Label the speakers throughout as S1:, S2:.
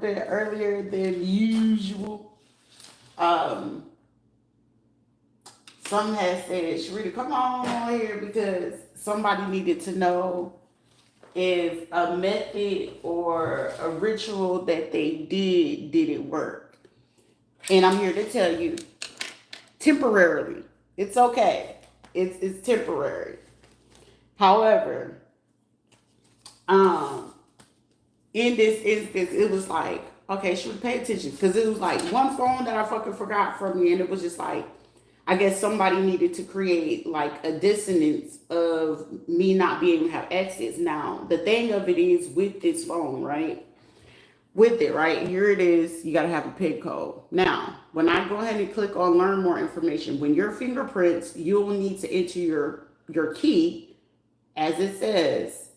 S1: bit earlier than usual. Um, some has said, Sharita, come on here because somebody needed to know if a method or a ritual that they did it work. And I'm here to tell you, temporarily, it's okay. It's temporary. However, um, in this instance, it was like, okay, should pay attention because it was like one phone that I fucking forgot from me, and it was just like, I guess somebody needed to create like a dissonance of me not being able to have access. Now, the thing of it is with this phone, right? With it, right? Here it is. You got to have a PIN code. Now, when I go ahead and click on learn more information, when your fingerprints, you'll need to enter your key as it says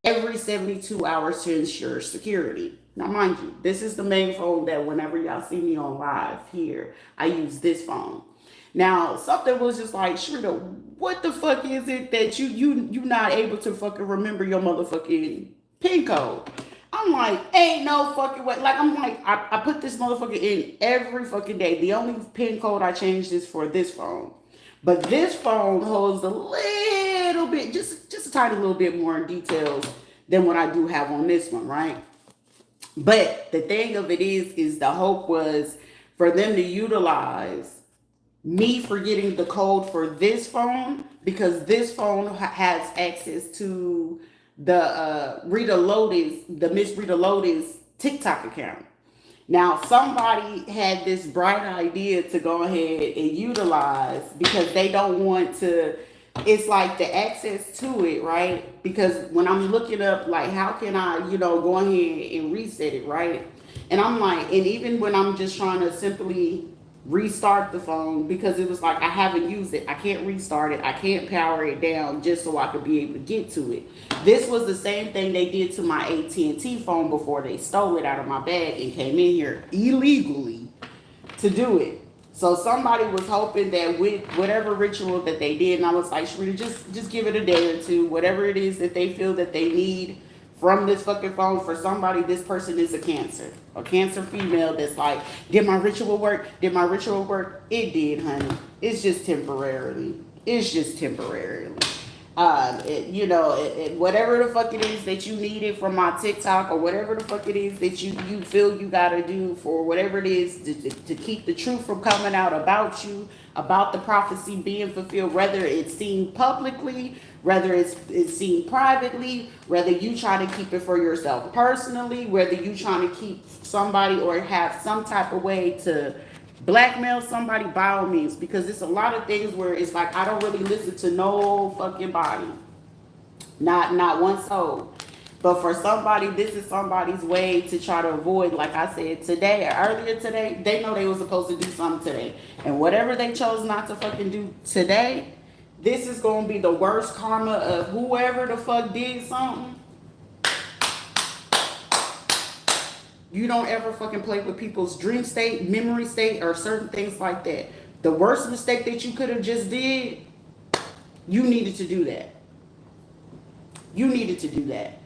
S1: every 72 hours to ensure security. Now, mind you, this is the main phone that whenever y'all see me on live here, I use this phone. Now, something was just like, Shrita, what the fuck is it that you not able to fucking remember your motherfucking PIN code? I'm like, ain't no fucking way. Like, I'm like, I put this motherfucker in every fucking day. The only PIN code I changed is for this phone. But this phone holds a little bit, just a tiny little bit more details than what I do have on this one, right? But the thing of it is the hope was for them to utilize me forgetting the code for this phone because this phone has access to the Rita Lotus, the Miss Rita Lotus TikTok account. Now, somebody had this bright idea to go ahead and utilize because they don't want to, it's like the access to it, right? Because when I'm looking up, like, how can I, go ahead and reset it, right? And I'm like, and even when I'm just trying to simply restart the phone because it was like I haven't used it. I can't restart it. I can't power it down just so I could be able to get to it. This was the same thing they did to my AT&T phone before they stole it out of my bag and came in here illegally to do it. So somebody was hoping that with whatever ritual that they did, and I was like, Sharita, just give it a day or two, whatever it is that they feel that they need from this fucking phone. For somebody, this person is a cancer female that's like, did my ritual work? Did my ritual work? It did, honey. It's just temporarily. It's just temporarily. Whatever the fuck it is that you needed from my TikTok or whatever the fuck it is that you feel you gotta do for whatever it is to keep the truth from coming out about you, about the prophecy being fulfilled, whether it's seen publicly, whether it's seen privately, whether you try to keep it for yourself personally, whether you trying to keep somebody or have some type of way to blackmail somebody, by all means, because it's a lot of things where it's like I don't really listen to no fucking body, not one soul. But for somebody, this is somebody's way to try to avoid, like I said today, earlier today, they know they were supposed to do something today, and whatever they chose not to fucking do today, this is gonna be the worst karma of whoever the fuck did something. You don't ever fucking play with people's dream state, memory state, or certain things like that. The worst mistake that you could have just did, you needed to do that. You needed to do that.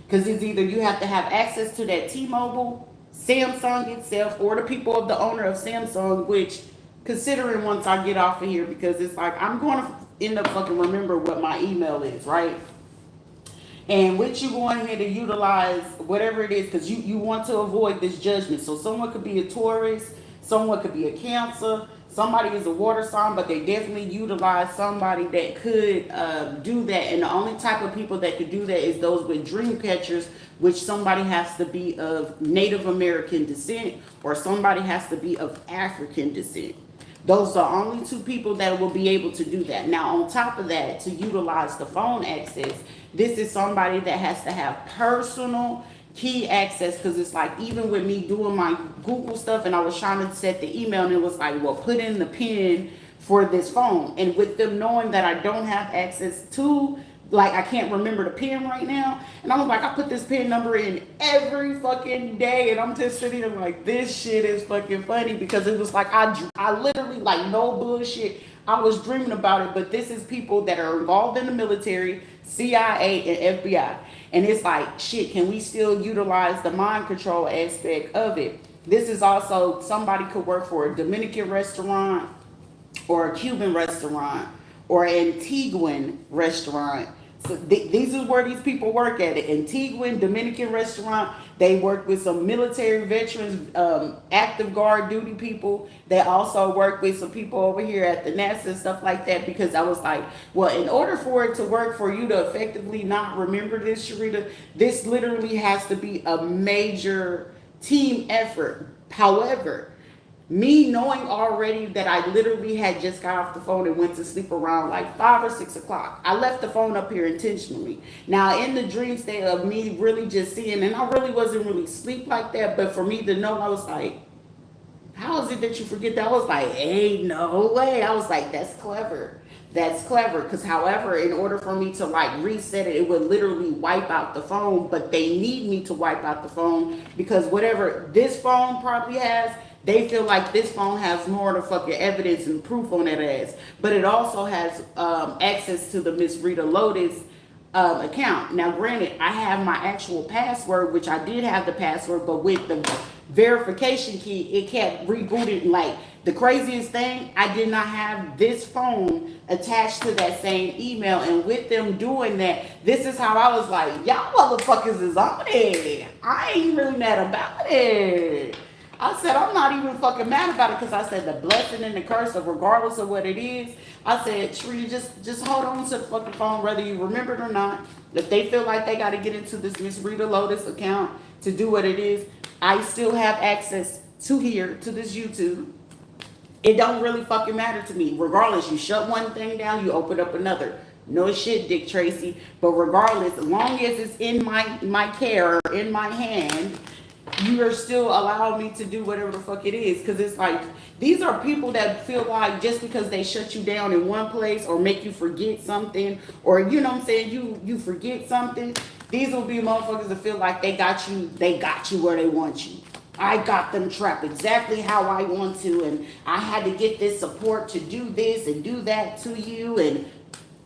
S1: Because it's either you have to have access to that T-Mobile, Samsung itself, or the people of the owner of Samsung, which, considering once I get off of here, because it's like I'm going to end up fucking remember what my email is, right? And with you going ahead to utilize whatever it is, because you want to avoid this judgment. So someone could be a Taurus, someone could be a Cancer, somebody is a water sign, but they definitely utilize somebody that could do that. And the only type of people that could do that is those with dream catchers, which somebody has to be of Native American descent or somebody has to be of African descent. Those are only two people that will be able to do that. Now, on top of that, to utilize the phone access, this is somebody that has to have personal key access, because it's like even with me doing my Google stuff and I was trying to set the email and it was like, well, put in the PIN for this phone. And with them knowing that I don't have access to, like, I can't remember the PIN right now. And I was like, I put this PIN number in every fucking day. And I'm just sitting there like, this shit is fucking funny because it was like, I literally, like, no bullshit. I was dreaming about it, but this is people that are involved in the military, CIA, and FBI. And it's like, shit, can we still utilize the mind control aspect of it? This is also somebody could work for a Dominican restaurant or a Cuban restaurant or an Antiguan restaurant. So these is where these people work at it. Antiguan, Dominican restaurant. They work with some military veterans, active guard duty people. They also work with some people over here at the NASA and stuff like that. Because I was like, well, in order for it to work, for you to effectively not remember this, Sharita, this literally has to be a major team effort. However, me knowing already that I literally had just got off the phone and went to sleep around like 5 or 6 o'clock. I left the phone up here intentionally. Now in the dream state of me really just seeing, and I really wasn't really sleep like that, but for me to know, I was like, how is it that you forget that? I was like, hey, no way. I was like, that's clever. That's clever. Because however, in order for me to like reset it, it would literally wipe out the phone. But they need me to wipe out the phone because whatever this phone probably has, they feel like this phone has more of the fucking evidence and proof on that ass. But it also has access to the Miss Rita Lotus account. Now, granted, I have my actual password, which I did have the password, but with the verification key, it kept rebooting. Like, the craziest thing, I did not have this phone attached to that same email. And with them doing that, this is how I was like, y'all motherfuckers is on it. I ain't really mad about it. I said, I'm not even fucking mad about it because I said the blessing and the curse of regardless of what it is. I said, Shree, just hold on to the fucking phone, whether you remember it or not. If they feel like they got to get into this Miss Rita Lotus account to do what it is, I still have access to here, to this YouTube. It don't really fucking matter to me. Regardless, you shut one thing down, you open up another. No shit, Dick Tracy. But regardless, as long as it's in my care, in my hand, you are still allowing me to do whatever the fuck it is. Because it's like, these are people that feel like just because they shut you down in one place or make you forget something, or you know what I'm saying, you forget something, these will be motherfuckers that feel like they got you where they want you. I got them trapped exactly how I want to, and I had to get this support to do this and do that to you. And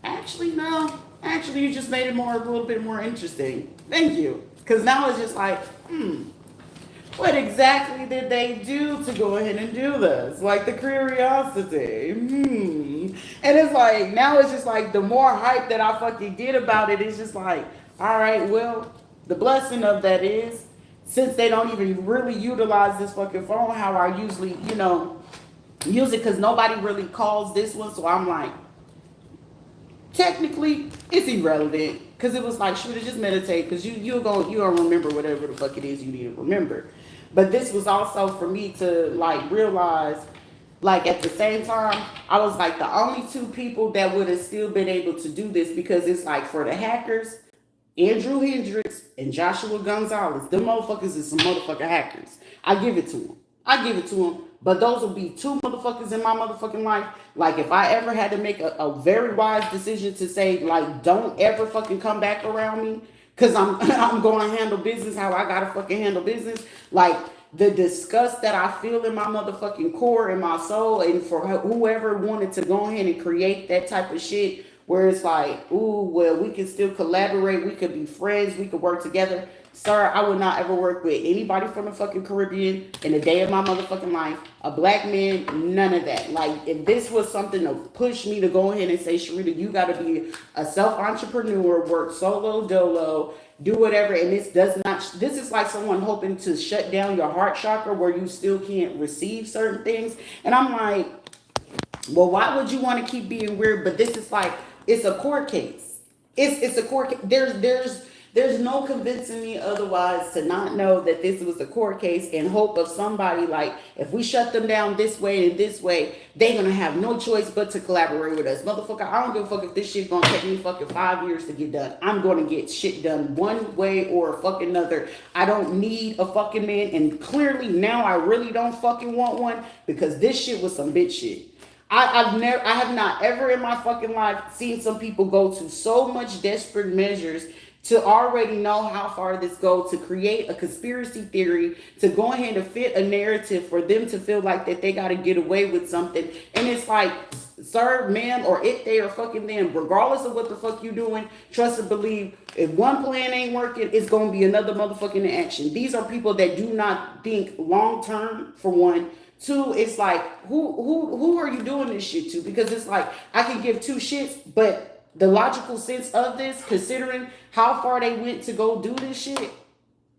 S1: actually, no. Actually, you just made it a little bit more interesting. Thank you. Because now it's just like, what exactly did they do to go ahead and do this? Like the curiosity. And it's like, now it's just like the more hype that I fucking get about it, it's just like, all right, well, the blessing of that is, since they don't even really utilize this fucking phone, how I usually, use it, because nobody really calls this one. So I'm like, technically, it's irrelevant. Because it was like, should have just meditate, because you're gonna remember whatever the fuck it is you need to remember. But this was also for me to like realize, like at the same time, I was like the only two people that would have still been able to do this, because it's like for the hackers, Andrew Hendricks and Joshua Gonzalez, them motherfuckers is some motherfucking hackers. I give it to them. But those will be two motherfuckers in my motherfucking life. Like if I ever had to make a very wise decision to say, like, don't ever fucking come back around me, because I'm going to handle business how I got to fucking handle business. Like the disgust that I feel in my motherfucking core, in my soul, and for whoever wanted to go ahead and create that type of shit, where it's like, ooh, well, we can still collaborate, we could be friends, we could work together. Sir, I would not ever work with anybody from the fucking Caribbean in a day of my motherfucking life. A black man, none of that. Like, if this was something to push me to go ahead and say, Sharita, you got to be a self-entrepreneur, work solo dolo, do whatever. And this is like someone hoping to shut down your heart chakra where you still can't receive certain things. And I'm like, well, why would you want to keep being weird? But this is like, it's a court case. It's a court case. There's no convincing me otherwise to not know that this was a court case, and hope of somebody like, if we shut them down this way and this way, they're going to have no choice but to collaborate with us. Motherfucker, I don't give a fuck if this shit's going to take me fucking 5 years to get done. I'm going to get shit done one way or fucking another. I don't need a fucking man, and clearly now I really don't fucking want one, because this shit was some bitch shit. I have not ever in my fucking life seen some people go to so much desperate measures to already know how far this goes, to create a conspiracy theory, to go ahead and fit a narrative for them to feel like that they got to get away with something. And it's like, sir, ma'am, or if they are fucking them, regardless of what the fuck you doing, trust and believe, if one plan ain't working, it's gonna be another motherfucking in action. These are people that do not think long term, for one. Two, it's like, who are you doing this shit to? Because it's like, I can give two shits, but the logical sense of this, considering how far they went to go do this shit,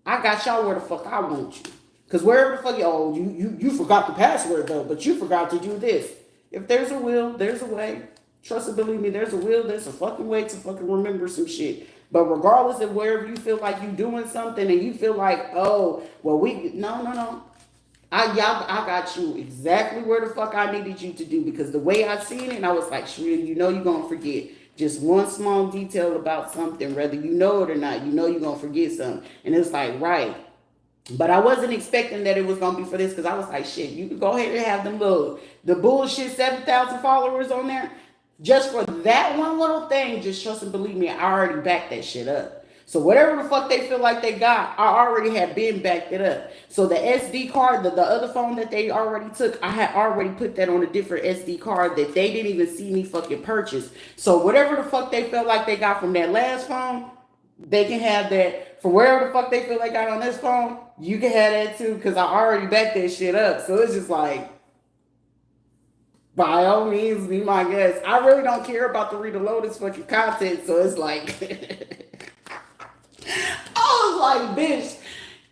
S1: I got y'all where the fuck I want you. Because wherever the fuck you forgot the password though, but you forgot to do this. If there's a will, there's a way. Trust and believe me, there's a will, there's a fucking way to fucking remember some shit. But regardless of wherever you feel like you doing something and you feel like, oh, well, no. I got you exactly where the fuck I needed you to do, because the way I seen it, I was like, Sharita, you know you're gonna forget just one small detail about something, whether you know it or not, you know you're gonna forget something. And it's like, right. But I wasn't expecting that it was gonna be for this, because I was like, shit, you could go ahead and have them the bullshit 7,000 followers on there. Just for that one little thing, just trust and believe me, I already backed that shit up. So whatever the fuck they feel like they got, I already had been backed it up. So the SD card, the other phone that they already took, I had already put that on a different SD card that they didn't even see me fucking purchase. So whatever the fuck they felt like they got from that last phone, they can have that. For wherever the fuck they feel like got on this phone, you can have that too, because I already backed that shit up. So it's just like, by all means, be my guest. I really don't care about the Rita Lotus fucking content, so it's like, I was like, bitch,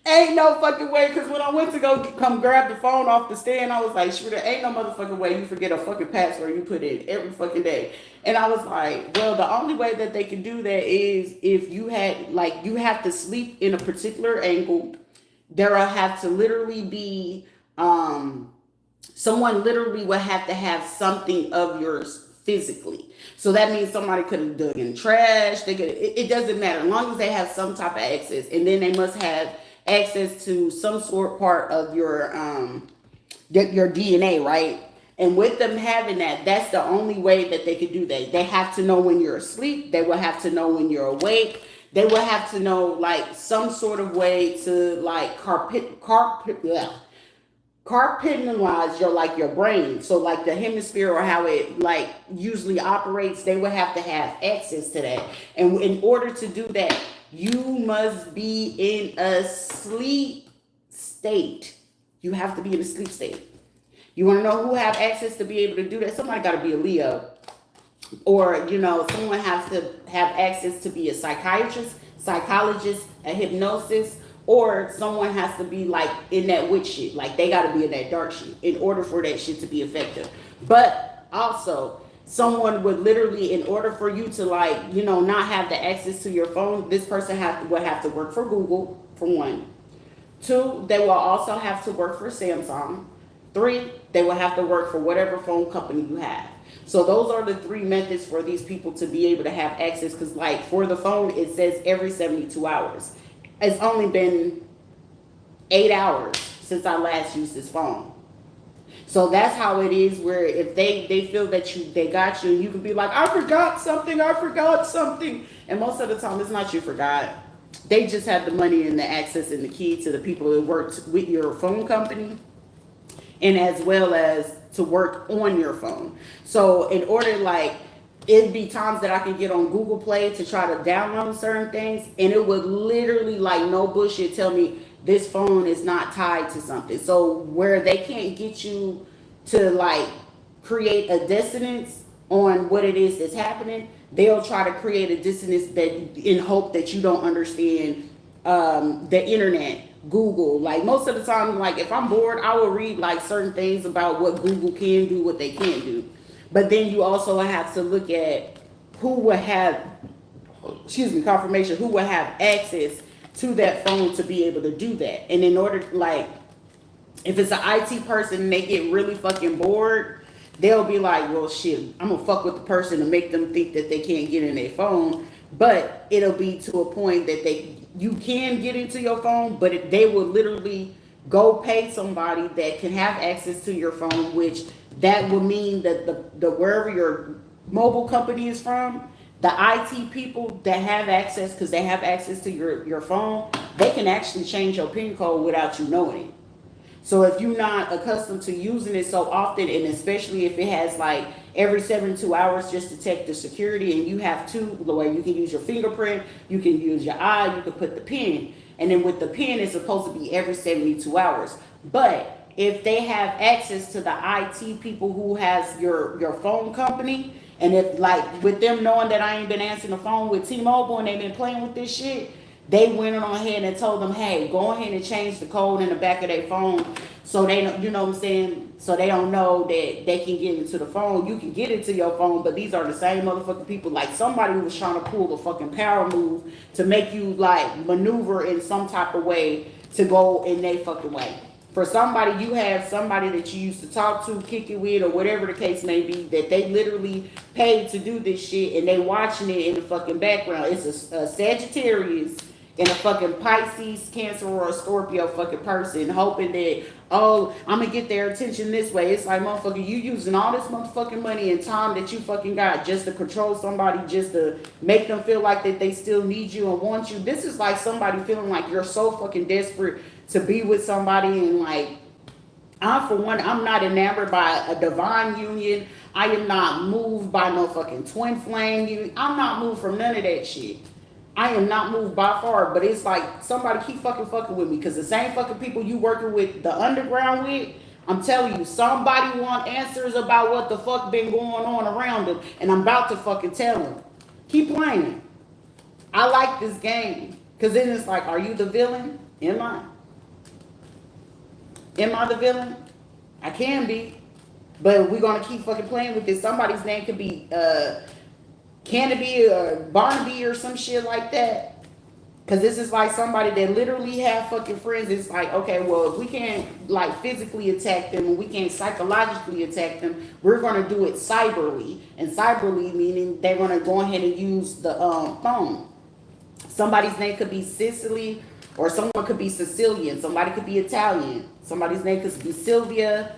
S1: ain't no fucking way. Because when I went to go come grab the phone off the stand, I was like, sure, there ain't no motherfucking way you forget a fucking password you put in every fucking day. And I was like, well, the only way that they can do that is if you had, like, you have to sleep in a particular angle. There will have to literally be, someone literally would have to have something of yours physically. So that means somebody could have dug in trash. They could. It doesn't matter, as long as they have some type of access, and then they must have access to some sort part of your DNA, right? And with them having that, that's the only way that they could do that. They have to know when you're asleep. They will have to know when you're awake. They will have to know like some sort of way to like compartmentalize your brain. So like the hemisphere or how it like usually operates, they would have to have access to that. And in order to do that, you must be in a sleep state. You have to be in a sleep state. You want to know who have access to be able to do that? Somebody got to be a Leo. Or, someone has to have access to be a psychiatrist, psychologist, a hypnosis, or someone has to be like in that witch shit. Like they got to be in that dark shit in order for that shit to be effective. But also, someone would literally, in order for you to like, not have the access to your phone, this person would have to work for Google, for one. Two, they will also have to work for Samsung. Three, they will have to work for whatever phone company you have. So those are the three methods for these people to be able to have access. Because like for the phone, it says every 72 hours. It's only been 8 hours since I last used this phone. So that's how it is, where if they feel that they got you, and you can be like, I forgot something. And most of the time, it's not you forgot. They just have the money and the access and the key to the people that worked with your phone company, and as well as to work on your phone. So in order, like, it'd be times that I can get on Google Play to try to download certain things, and it would literally, like, no bullshit, tell me this phone is not tied to something. So where they can't get you to like create a dissonance on what it is that's happening, they'll try to create a dissonance that in hope that you don't understand the internet, Google. Like most of the time, like if I'm bored, I will read like certain things about what Google can do, what they can't do. But then you also have to look at who will have, confirmation, who will have access to that phone to be able to do that. And in order, like, if it's an IT person and they get really fucking bored, they'll be like, well, shit, I'm gonna fuck with the person to make them think that they can't get in their phone. But it'll be to a point that you can get into your phone, but they will literally go pay somebody that can have access to your phone, which that would mean that the wherever your mobile company is from, the IT people that have access, because they have access to your phone, they can actually change your PIN code without you knowing it. So if you're not accustomed to using it so often, and especially if it has like every 72 hours just to check the security, and you have two, where you can use your fingerprint, you can use your eye, you can put the pin, and then with the pin it's supposed to be every 72 hours. But if they have access to the IT people who has your phone company, and if like with them knowing that I ain't been answering the phone with T-Mobile and they've been playing with this shit, they went on ahead and told them, hey, go ahead and change the code in the back of their phone so they don't, you know what I'm saying? So they don't know that they can get into the phone. You can get into your phone, but these are the same motherfucking people. Like somebody was trying to pull a fucking power move to make you like maneuver in some type of way to go in their fucking way. For somebody, you have somebody that you used to talk to, kick it with, or whatever the case may be, that they literally paid to do this shit, and they watching it in the fucking background. It's a Sagittarius and a fucking Pisces, Cancer, or a Scorpio fucking person, hoping that, oh, I'm gonna get their attention this way. It's like, motherfucker, you using all this motherfucking money and time that you fucking got just to control somebody, just to make them feel like that they still need you and want you. This is like somebody feeling like you're so fucking desperate to be with somebody, and like, I for one, I'm not enamored by a divine union. I am not moved by no fucking twin flame union. I'm not moved from none of that shit. I am not moved by far, but it's like somebody keep fucking with me, because the same fucking people you working with the underground with, I'm telling you, somebody want answers about what the fuck been going on around them, and I'm about to fucking tell them. Keep playing. I like this game, because then it's like, are you the villain? Am I? Am I the villain? I can be. But we're going to keep fucking playing with this. Somebody's name could be Canopy or Barnaby or some shit like that. Because this is like somebody that literally have fucking friends. It's like, okay, well, if we can't like physically attack them and we can't psychologically attack them, we're going to do it cyberly. And cyberly meaning they're going to go ahead and use the phone. Somebody's name could be Sicily, or someone could be Sicilian. Somebody could be Italian. Somebody's name could be Sylvia,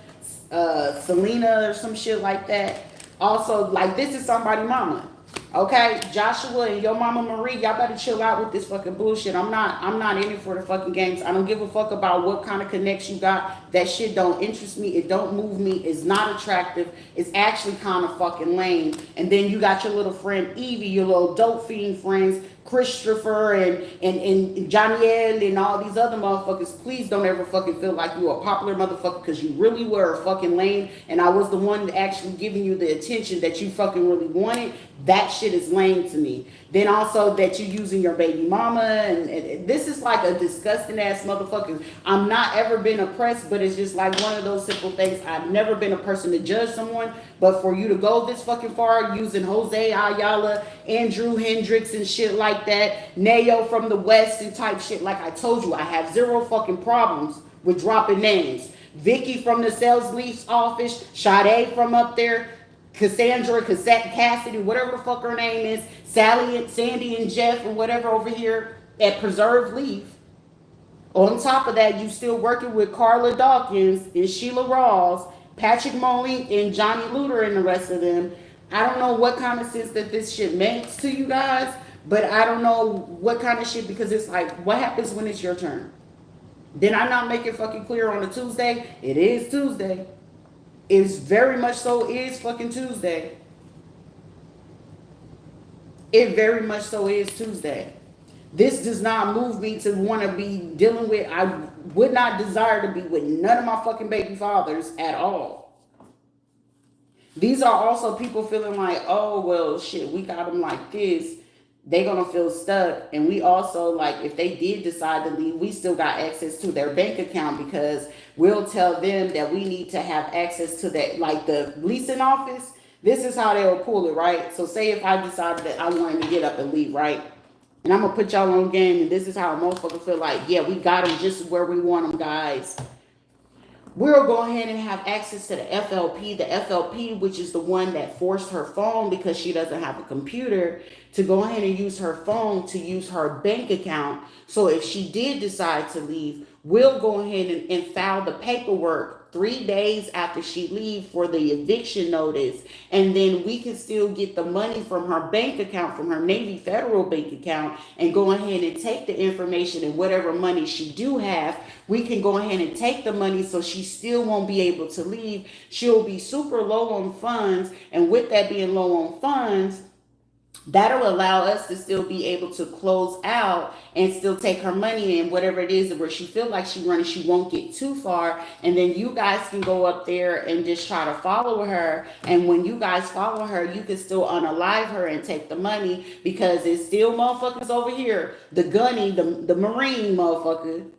S1: Selena, or some shit like that. Also, like, this is somebody's mama. Okay, Joshua and your mama Marie, y'all better chill out with this fucking bullshit. I'm not in it for the fucking games. I don't give a fuck about what kind of connection you got. That shit don't interest me. It don't move me. It's not attractive. It's actually kind of fucking lame. And then you got your little friend Evie, your little dope fiend friends, Christopher and Johnny L and all these other motherfuckers. Please don't ever fucking feel like you a popular motherfucker, because you really were fucking lame, and I was the one actually giving you the attention that you fucking really wanted. That shit is lame to me. Then also that you using your baby mama, and this is like a disgusting ass motherfucker. I'm not ever been oppressed, but it's just like one of those simple things. I've never been a person to judge someone, but for you to go this fucking far using Jose Ayala, Andrew Hendricks and shit like that, Nayo from the West and type shit, like I told you, I have zero fucking problems with dropping names. Vicky from the sales leaf's office, Sade from up there, Cassandra, Cassidy, whatever the fuck her name is, Sally and Sandy and Jeff and whatever over here at Preserve Leaf. On top of that, you still working with Carla Dawkins and Sheila Rawls, Patrick Moline and Johnny Luter and the rest of them. I don't know what kind of sense that this shit makes to you guys, but I don't know what kind of shit, because it's like, what happens when it's your turn? Did I not make it fucking clear on a Tuesday? It is Tuesday. It's very much so is fucking Tuesday. It very much so is Tuesday. This does not move me to want to be dealing with, I would not desire to be with none of my fucking baby fathers at all. These are also people feeling like, oh, well, shit, we got them like this. They're going to feel stuck. And we also, like, if they did decide to leave, we still got access to their bank account, because we'll tell them that we need to have access to that, like the leasing office. This is how they'll pull it, right? So say if I decided that I wanted to get up and leave, right? And I'm going to put y'all on game, and this is how a motherfucker feel like, yeah, we got them just where we want them, guys. We'll go ahead and have access to the FLP. The FLP, which is the one that forced her phone, because she doesn't have a computer, to go ahead and use her phone to use her bank account. So if she did decide to leave, we'll go ahead and file the paperwork 3 days after she leave for the eviction notice, and then we can still get the money from her bank account, from her Navy Federal bank account, and go ahead and take the information and whatever money she do have, we can go ahead and take the money so she still won't be able to leave. She'll be super low on funds, and with that being low on funds, that'll allow us to still be able to close out and still take her money and whatever it is where she feel like she running, she won't get too far. And then you guys can go up there and just try to follow her. And when you guys follow her, you can still unalive her and take the money, because it's still motherfuckers over here. The gunny, the Marine motherfucker.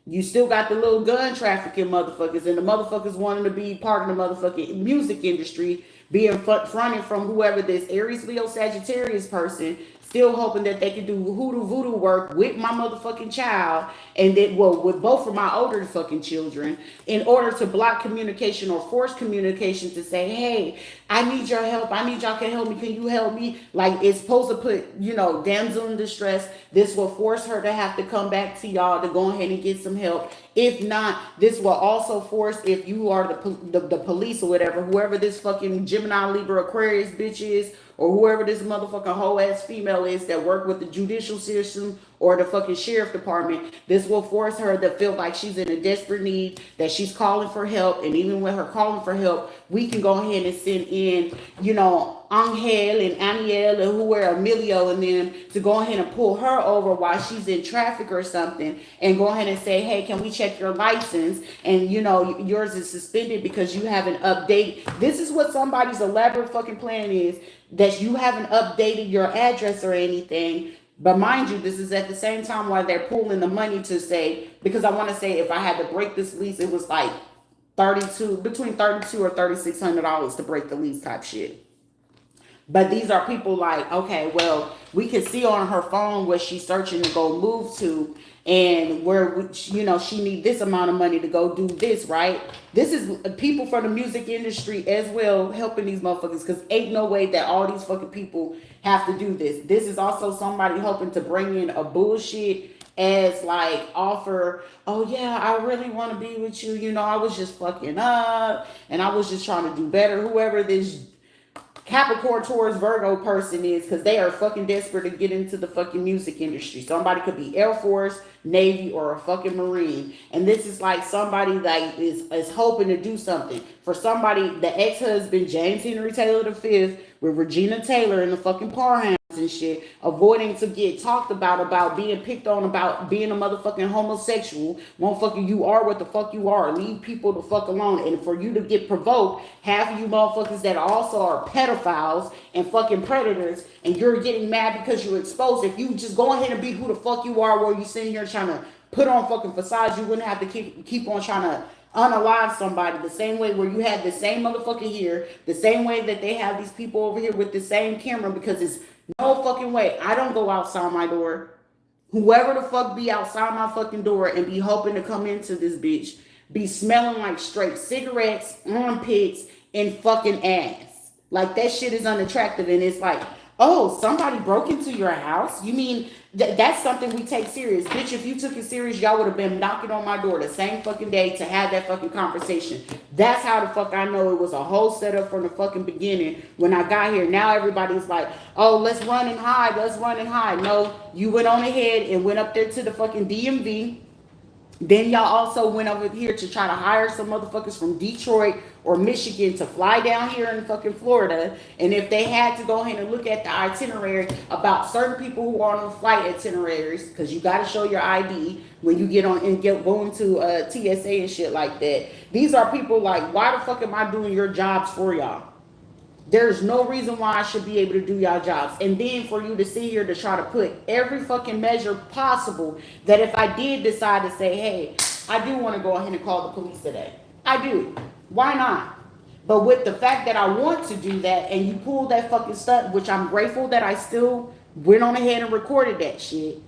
S1: You still got the little gun trafficking motherfuckers, and the motherfuckers wanting to be part of the motherfucking music industry, being fronted from whoever this Aries, Leo, Sagittarius person, still hoping that they can do hoodoo voodoo work with my motherfucking child, and then, well, with both of my older fucking children, in order to block communication or force communication to say, hey, I need your help. I need y'all can help me. Can you help me? Like, it's supposed to put, damsel in distress. This will force her to have to come back to y'all to go ahead and get some help. If not, this will also force, if you are the police or whatever, whoever this fucking Gemini, Libra, Aquarius bitch is, or whoever this motherfucking whole ass female is that work with the judicial system or the fucking sheriff department, this will force her to feel like she's in a desperate need, that she's calling for help. And even with her calling for help, we can go ahead and send in, Angel and Aniel and whoever, Emilio and them, to go ahead and pull her over while she's in traffic or something, and go ahead and say, hey, can we check your license? And yours is suspended because you haven't updated. This is what somebody's elaborate fucking plan is, that you haven't updated your address or anything. But mind you, this is at the same time while they're pulling the money to say, because I want to say if I had to break this lease, it was like between $32 or $3,600 to break the lease type shit. But these are people like, okay, well, we can see on her phone where she's searching to go move to, and where, she need this amount of money to go do this, right? This is people from the music industry as well helping these motherfuckers, because ain't no way that all these fucking people have to do this. This is also somebody hoping to bring in a bullshit as like offer, oh yeah, I really want to be with you. I was just fucking up and I was just trying to do better. Whoever this Capricorn, Taurus, Virgo person is, because they are fucking desperate to get into the fucking music industry. Somebody could be Air Force, Navy, or a fucking Marine. And this is like somebody that is hoping to do something. For somebody, the ex-husband, James Henry Taylor V, with Regina Taylor in the fucking Parham and shit, avoiding to get talked about being picked on, about being a motherfucking homosexual. Motherfucker, you are what the fuck you are. Leave people the fuck alone. And for you to get provoked, half of you motherfuckers that also are pedophiles and fucking predators, and you're getting mad because you're exposed. If you just go ahead and be who the fuck you are, while you sitting here trying to put on fucking facades, you wouldn't have to keep on trying to unalive somebody the same way where you had the same motherfucker here, the same way that they have these people over here with the same camera, because it's no fucking way. I don't go outside my door. Whoever the fuck be outside my fucking door and be hoping to come into this bitch be smelling like straight cigarettes, armpits, and fucking ass. Like, that shit is unattractive. And it's like, oh, somebody broke into your house? You mean that's something we take serious? Bitch, if you took it serious, y'all would have been knocking on my door the same fucking day to have that fucking conversation. That's how the fuck I know it was a whole setup from the fucking beginning when I got here. Now everybody's like, oh, let's run and hide. Let's run and hide. No, you went on ahead and went up there to the fucking DMV. Then y'all also went over here to try to hire some motherfuckers from Detroit or Michigan to fly down here in fucking Florida. And if they had to go ahead and look at the itinerary about certain people who are on the flight itineraries, because you got to show your ID when you get on and go into TSA and shit like that. These are people like, why the fuck am I doing your jobs for y'all? There's no reason why I should be able to do y'all jobs. And then for you to sit here to try to put every fucking measure possible that if I did decide to say, hey, I do want to go ahead and call the police today. I do. Why not? But with the fact that I want to do that and you pull that fucking stunt, which I'm grateful that I still went on ahead and recorded that shit.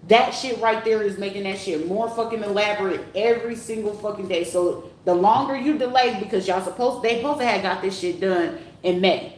S1: That shit right there is making that shit more fucking elaborate every single fucking day. So the longer you delay, because they supposed to have got this shit done in May.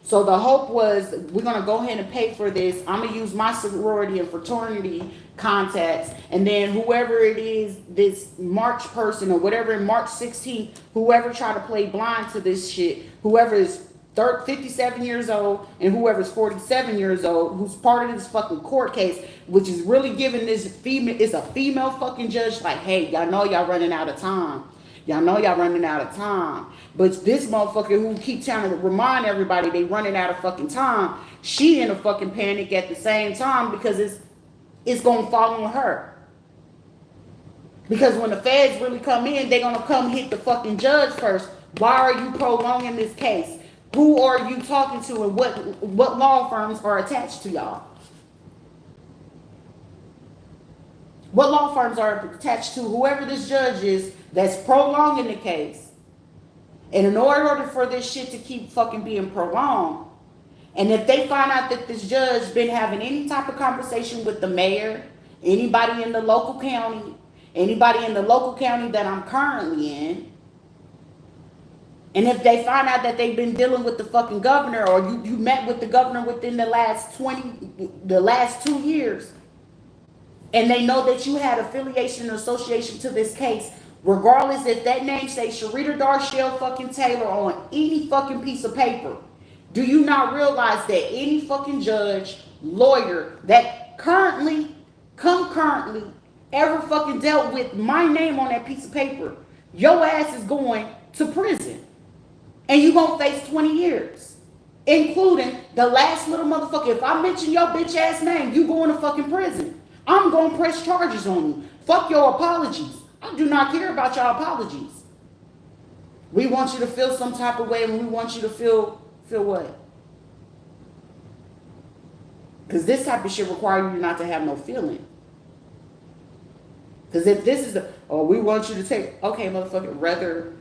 S1: So the hope was, we're going to go ahead and pay for this. I'm going to use my sorority and fraternity contacts. And then whoever it is, this March person or whatever, March 16th, whoever try to play blind to this shit, whoever is 57 years old and whoever's 47 years old, who's part of this fucking court case, which is really giving this female, it's a female fucking judge, like, hey, y'all know y'all running out of time. Y'all know y'all running out of time. But this motherfucker who keep trying to remind everybody they running out of fucking time, she in a fucking panic at the same time because it's going to fall on her. Because when the feds really come in, they're going to come hit the fucking judge first. Why are you prolonging this case? Who are you talking to and what law firms are attached to y'all? What law firms are attached to whoever this judge is that's prolonging the case? And in order for this shit to keep fucking being prolonged, and if they find out that this judge been having any type of conversation with the mayor, anybody in the local county that I'm currently in, and if they find out that they've been dealing with the fucking governor, or you met with the governor within the last 2 years, and they know that you had affiliation or association to this case, regardless if that name says Rita Darshell fucking Taylor on any fucking piece of paper, do you not realize that any fucking judge, lawyer that concurrently ever fucking dealt with my name on that piece of paper, your ass is going to prison. And you gonna face 20 years. Including the last little motherfucker. If I mention your bitch ass name, you going to fucking prison. I'm gonna press charges on you. Fuck your apologies. I do not care about your apologies. We want you to feel some type of way, and we want you to feel what? Because this type of shit requires you not to have no feeling. Because if this is we want you to take, okay, motherfucker, whether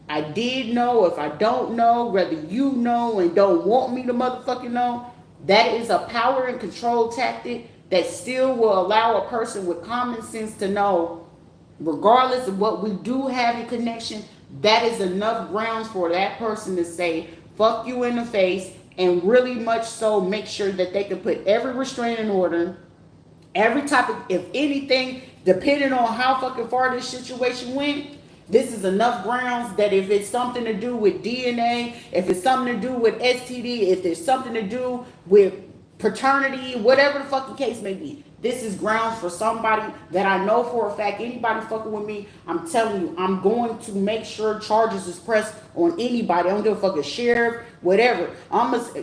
S1: I did know, if I don't know, whether you know and don't want me to motherfucking know, that is a power and control tactic that still will allow a person with common sense to know, regardless of what we do have in connection, that is enough grounds for that person to say, fuck you in the face, and really much so make sure that they can put every restraining order, every type of, if anything, depending on how fucking far this situation went, this is enough grounds that if it's something to do with DNA, if it's something to do with STD, if there's something to do with paternity, whatever the fucking case may be, this is grounds for somebody that I know for a fact, anybody fucking with me, I'm telling you, I'm going to make sure charges is pressed on anybody. I don't give a fuck, a sheriff, whatever.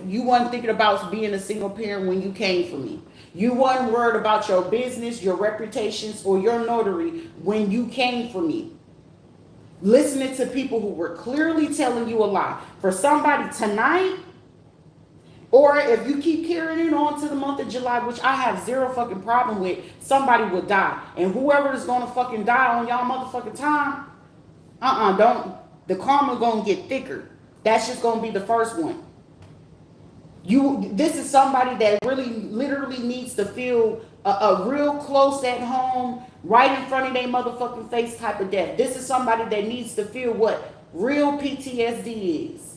S1: You wasn't thinking about being a single parent when you came for me. You wasn't worried about your business, your reputations, or your notary when you came for me. Listening to people who were clearly telling you a lie. For somebody tonight, or if you keep carrying it on to the month of July, which I have zero fucking problem with, somebody will die. And whoever is going to fucking die on y'all motherfucking time, the karma going to get thicker. That's just going to be the first one. This is somebody that really literally needs to feel a real close at home, right in front of their motherfucking face type of death. This is somebody that needs to feel what real PTSD is.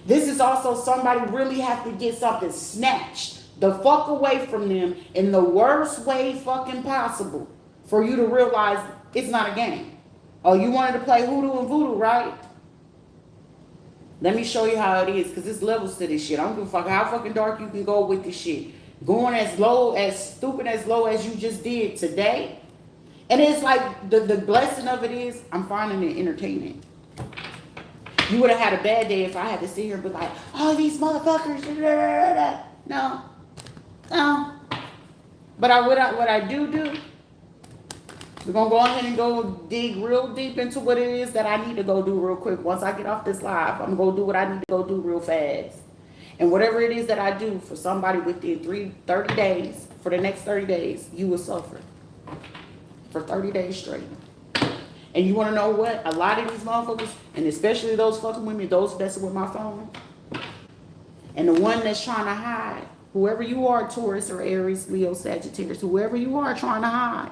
S1: This is also somebody really have to get something snatched the fuck away from them in the worst way fucking possible for you to realize it's not a game. Oh, you wanted to play hoodoo and voodoo, right? Let me show you how it is, because there's levels to this shit. I don't give a fuck how fucking dark you can go with this shit. Going as low, as stupid as low as you just did today. And it's like, the blessing of it is, I'm finding it entertaining. You would have had a bad day if I had to sit here and be like, oh, these motherfuckers. No. But what I do, we're going to go ahead and go dig real deep into what it is that I need to go do real quick. Once I get off this live, I'm going to go do what I need to go do real fast. And whatever it is that I do for somebody within 30 days, for the next 30 days, you will suffer. For 30 days straight. And you want to know what? A lot of these motherfuckers, and especially those fucking with me, those messing with my phone, and the one that's trying to hide, whoever you are, Taurus or Aries, Leo, Sagittarius, whoever you are trying to hide,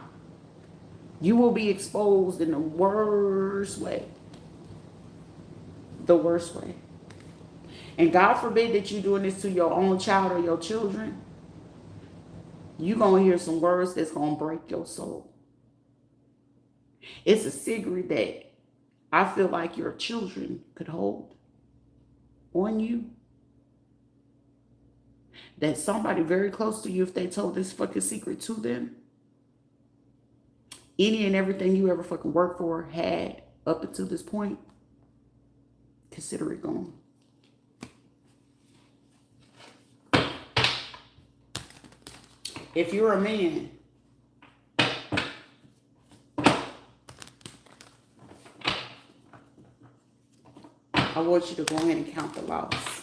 S1: you will be exposed in the worst way. The worst way. And God forbid that you doing this to your own child or your children. You gonna hear some words that's gonna break your soul. It's a secret that I feel like your children could hold on you. That somebody very close to you, if they told this fucking secret to them, any and everything you ever fucking worked for, had up until this point, consider it gone. If you're a man, I want you to go ahead and count the loss.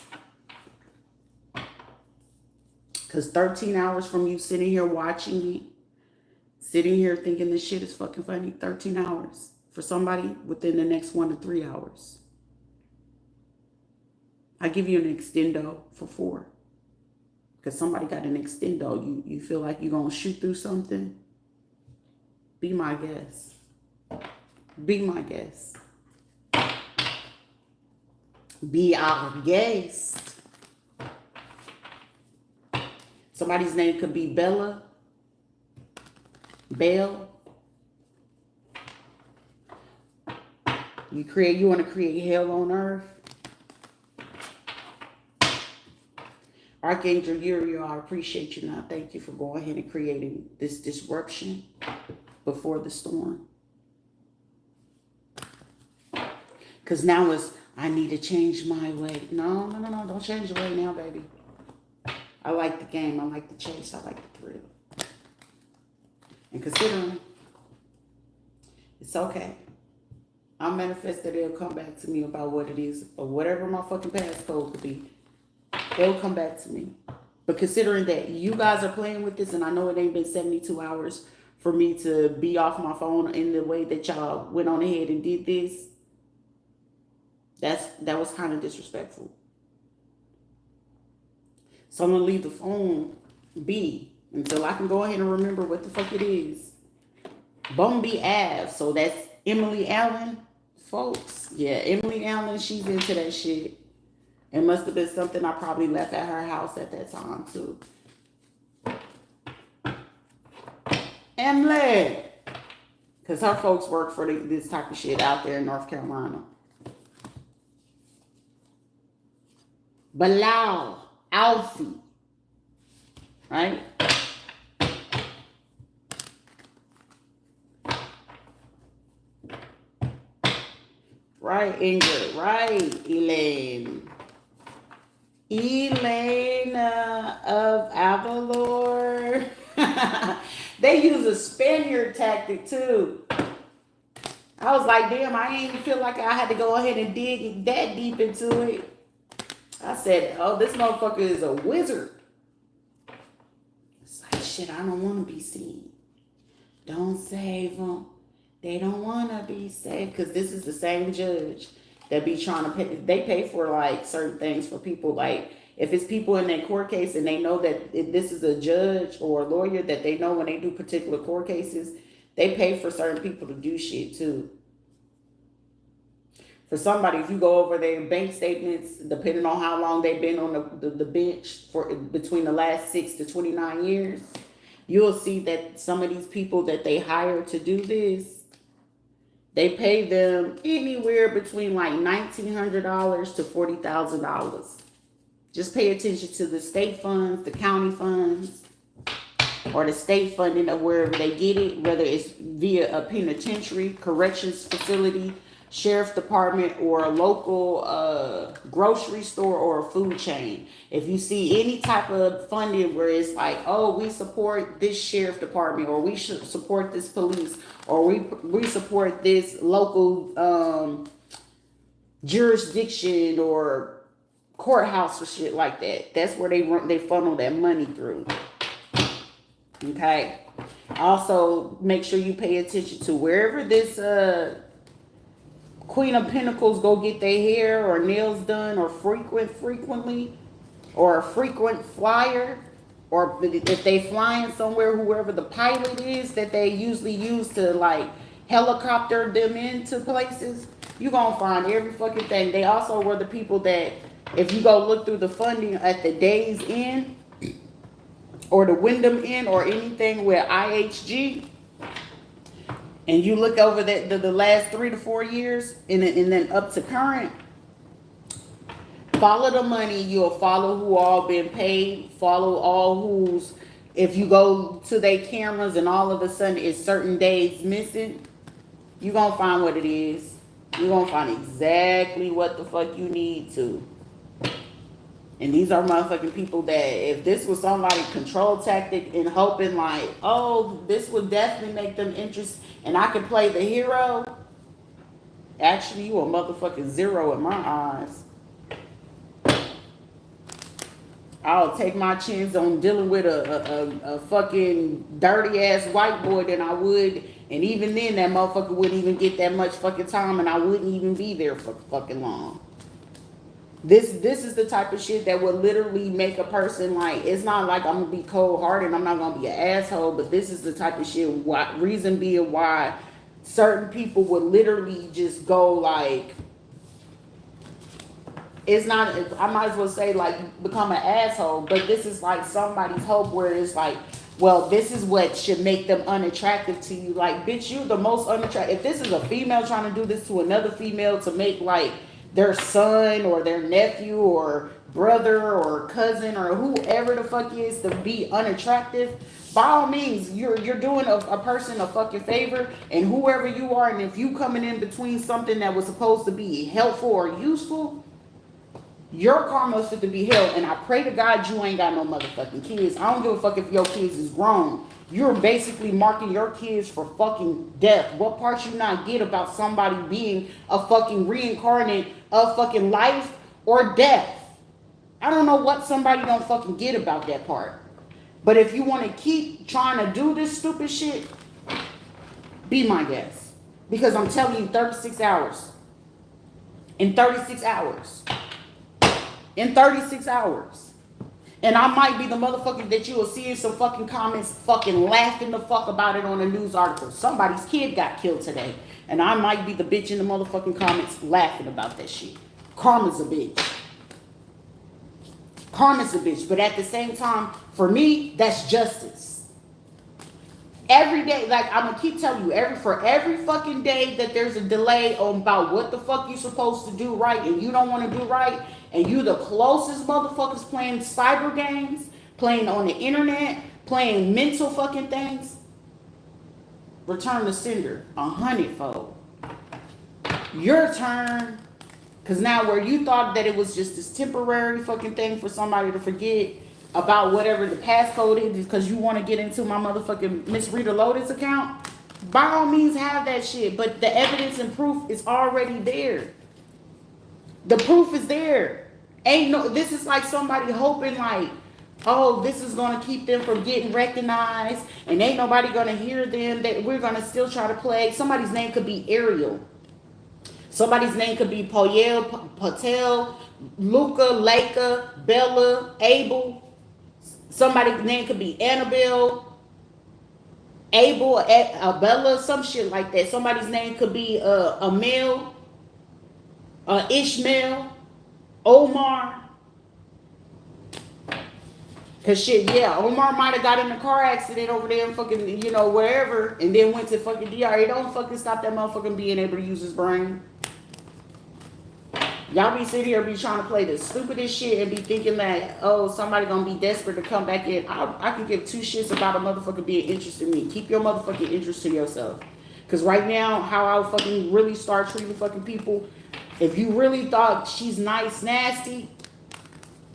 S1: Because 13 hours from you sitting here watching me, sitting here thinking this shit is fucking funny, 13 hours for somebody within the next 1 to 3 hours. I give you an extendo for 4. Because somebody got an extendo. You feel like you're going to shoot through something? Be my guest. Be my guest. Be our guest. Somebody's name could be Bella. Belle. You want to create hell on earth. Archangel Uriel, I appreciate you now. Thank you for going ahead and creating this disruption before the storm. Because now it's, I need to change my way. No. Don't change your way now, baby. I like the game. I like the chase. I like the thrill. And considering it's okay. I'll manifest that it'll come back to me about what it is or whatever my fucking passcode could be. It'll come back to me. But considering that you guys are playing with this, and I know it ain't been 72 hours for me to be off my phone in the way that y'all went on ahead and did this, that was kind of disrespectful. So I'm going to leave the phone be until I can go ahead and remember what the fuck it is. Bumby Ave. So that's Emily Allen, folks. Yeah, Emily Allen, she's into that shit. It must have been something I probably left at her house at that time, too. Emily. Because her folks work for this type of shit out there in North Carolina. Bilal. Alfie. Right? Right, Ingrid. Right, Elaine. Elena of Avalor. They use a Spaniard tactic too. I was like, damn, I ain't even feel like I had to go ahead and dig that deep into it. I said, oh, this motherfucker is a wizard. It's like, shit, I don't want to be seen. Don't save them. They don't want to be saved. Because this is the same judge that be trying to pay. They pay for like certain things for people. Like if it's people in that court case and they know that this is a judge or a lawyer that they know when they do particular court cases, they pay for certain people to do shit too. For somebody, if you go over their bank statements, depending on how long they've been on the bench for between the last 6 to 29 years, you'll see that some of these people that they hire to do this, they pay them anywhere between like $1,900 to $40,000. Just pay attention to the state funds, the county funds, or the state funding of wherever they get it, whether it's via a penitentiary, corrections facility, sheriff department, or a local grocery store or a food chain. If you see any type of funding where it's like, oh, we support this sheriff department, or we should support this police, or we support this local jurisdiction or courthouse or shit like that, that's where they funnel that money through. Okay. Also, make sure you pay attention to wherever this Queen of Pentacles go get their hair or nails done, or frequently, or a frequent flyer, or if they flying somewhere, whoever the pilot is that they usually use to like helicopter them into places, you gonna find every fucking thing. They also were the people that If you go look through the funding at the Days Inn or the Wyndham Inn or anything with IHG, and you look over the last 3 to 4 years and then up to current, follow the money. You'll follow who all been paid. Follow all who's. If you go to their cameras and all of a sudden it's certain days missing, you're going to find what it is. You're going to find exactly what the fuck you need to. And these are motherfucking people that if this was somebody control tactic and hoping like, oh, this would definitely make them interested and I can play the hero. Actually, you a motherfucking zero in my eyes. I'll take my chance on dealing with a fucking dirty ass white boy than I would. And even then, that motherfucker wouldn't even get that much fucking time and I wouldn't even be there for fucking long. This is the type of shit that would literally make a person like, it's not like I'm gonna be cold hearted, I'm not gonna be an asshole, but this is the type of shit, reason being why certain people would literally just go like, it's not, I might as well say like become an asshole, but this is like somebody's hope where it's like, well, this is what should make them unattractive to you. Like, bitch, you the most unattractive. If this is a female trying to do this to another female to make like their son or their nephew or brother or cousin or whoever the fuck is to be unattractive, by all means, you're doing a person a fucking favor, and whoever you are, and if you coming in between something that was supposed to be helpful or useful, your karma is fit to be held, and I pray to God you ain't got no motherfucking kids. I don't give a fuck if your kids is grown. You're basically marking your kids for fucking death. What part you not get about somebody being a fucking reincarnate of fucking life or death? I don't know what somebody don't fucking get about that part. But if you want to keep trying to do this stupid shit, be my guest. Because I'm telling you, 36 hours. In 36 hours. In 36 hours. And I might be the motherfucker that you will see in some fucking comments fucking laughing the fuck about it on a news article. Somebody's kid got killed today. And I might be the bitch in the motherfucking comments laughing about that shit. Karma's a bitch. Karma's a bitch. But at the same time, for me, that's justice. Every day, like I'm gonna keep telling you, for every fucking day that there's a delay on about what the fuck you supposed to do right and you don't want to do right, and you the closest motherfuckers playing cyber games, playing on the internet, playing mental fucking things, return the sender 100-fold. Your turn, because now where you thought that it was just this temporary fucking thing for somebody to forget about whatever the passcode is because you want to get into my motherfucking Miss Rita Lotus account, by all means have that shit, but the evidence and proof is already there. The proof is there. This is like somebody hoping like, oh, this is going to keep them from getting recognized and ain't nobody going to hear them, that we're going to still try to play. Somebody's name could be Ariel. Somebody's name could be Poyel, Patel, Luca, Leica, Bella, Abel. Somebody's name could be Annabelle, Abel, Bella, some shit like that. Somebody's name could be Amel, Ishmael, Omar. Cause shit, yeah, Omar might have got in a car accident over there and fucking, wherever, and then went to fucking DR. It don't fucking stop that motherfucking being able to use his brain. Y'all be sitting here be trying to play the stupidest shit and be thinking that, oh, somebody gonna be desperate to come back in. I can give two shits about a motherfucker being interested in me. Keep your motherfucking interest to yourself. Cause right now, how I fucking really start treating fucking people, if you really thought she's nice, nasty,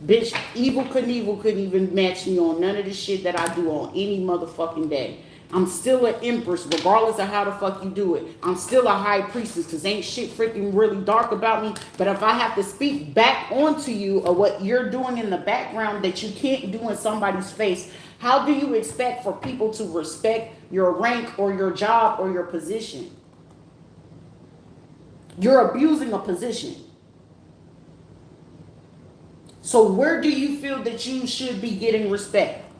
S1: bitch, Evil Knievel couldn't even match me on none of the shit that I do on any motherfucking day. I'm still an empress, regardless of how the fuck you do it. I'm still a high priestess, because ain't shit freaking really dark about me. But if I have to speak back onto you or what you're doing in the background that you can't do in somebody's face, how do you expect for people to respect your rank or your job or your position? You're abusing a position. So where do you feel that you should be getting respect?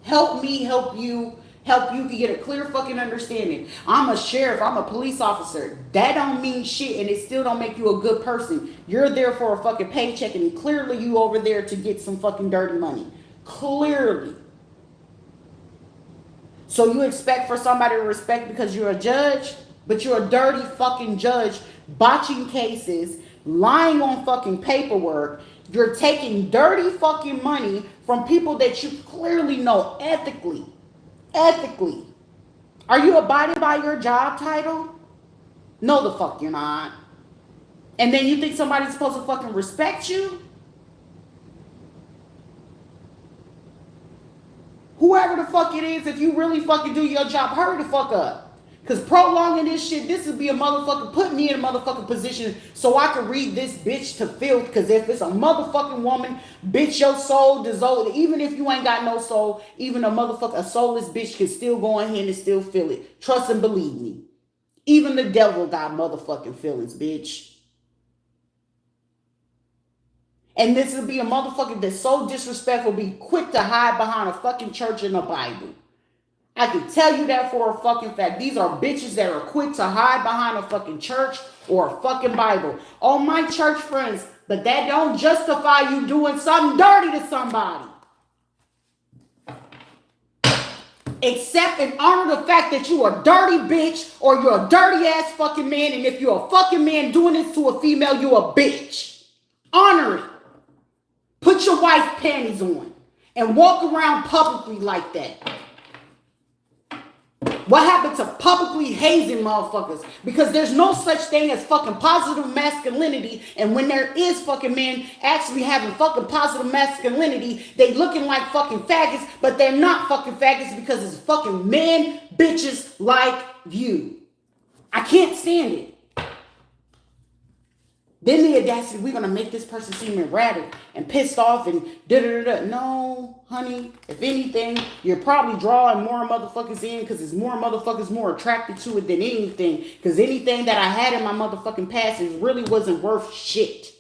S1: Help me help you. Help you to get a clear fucking understanding. I'm a sheriff, I'm a police officer. That don't mean shit, and it still don't make you a good person. You're there for a fucking paycheck, and clearly you over there to get some fucking dirty money. Clearly. So you expect for somebody to respect because you're a judge, but you're a dirty fucking judge, botching cases, lying on fucking paperwork. You're taking dirty fucking money from people that you clearly know ethically. Ethically. Are you abiding by your job title? No, the fuck you're not. And then you think somebody's supposed to fucking respect you? Whoever the fuck it is, if you really fucking do your job, hurry the fuck up. Because prolonging this shit, this would be a motherfucker, put me in a motherfucking position so I can read this bitch to filth. Because if it's a motherfucking woman, bitch, your soul dissolved. Even if you ain't got no soul, even a soulless bitch can still go in here and still feel it. Trust and believe me. Even the devil got motherfucking feelings, bitch. And this would be a motherfucker that's so disrespectful, be quick to hide behind a fucking church and a Bible. I can tell you that for a fucking fact. These are bitches that are quick to hide behind a fucking church or a fucking Bible. Oh, my church friends, but that don't justify you doing something dirty to somebody. Accept and honor the fact that you a dirty bitch or you're a dirty ass fucking man. And if you're a fucking man doing this to a female, you a bitch. Honor it. Put your wife's panties on and walk around publicly like that. What happened to publicly hazing motherfuckers? Because there's no such thing as fucking positive masculinity. And when there is fucking men actually having fucking positive masculinity, they looking like fucking faggots, but they're not fucking faggots because it's fucking men, bitches like you. I can't stand it. Then the audacity, we're going to make this person seem erratic and pissed off and da-da-da-da. No, honey, if anything, you're probably drawing more motherfuckers in because it's more motherfuckers more attracted to it than anything. Because anything that I had in my motherfucking past, it really wasn't worth shit.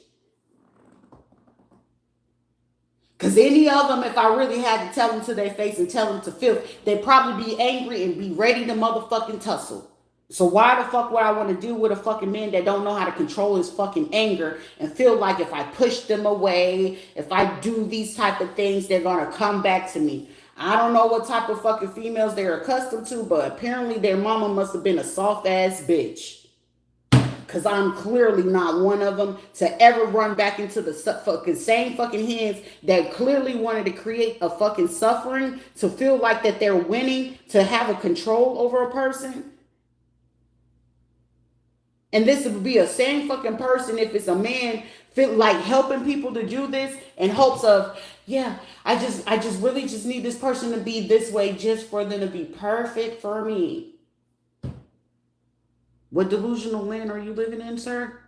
S1: Because any of them, if I really had to tell them to their face and tell them to filth, they'd probably be angry and be ready to motherfucking tussle. So why the fuck would I want to deal with a fucking man that don't know how to control his fucking anger and feel like if I push them away, if I do these type of things, they're going to come back to me. I don't know what type of fucking females they're accustomed to, but apparently their mama must have been a soft ass bitch. Because I'm clearly not one of them to ever run back into the fucking same fucking hands that clearly wanted to create a fucking suffering to feel like that they're winning, to have a control over a person. And this would be a same fucking person if it's a man feel like helping people to do this in hopes of, yeah, I just really just need this person to be this way just for them to be perfect for me. What delusional land are you living in, sir?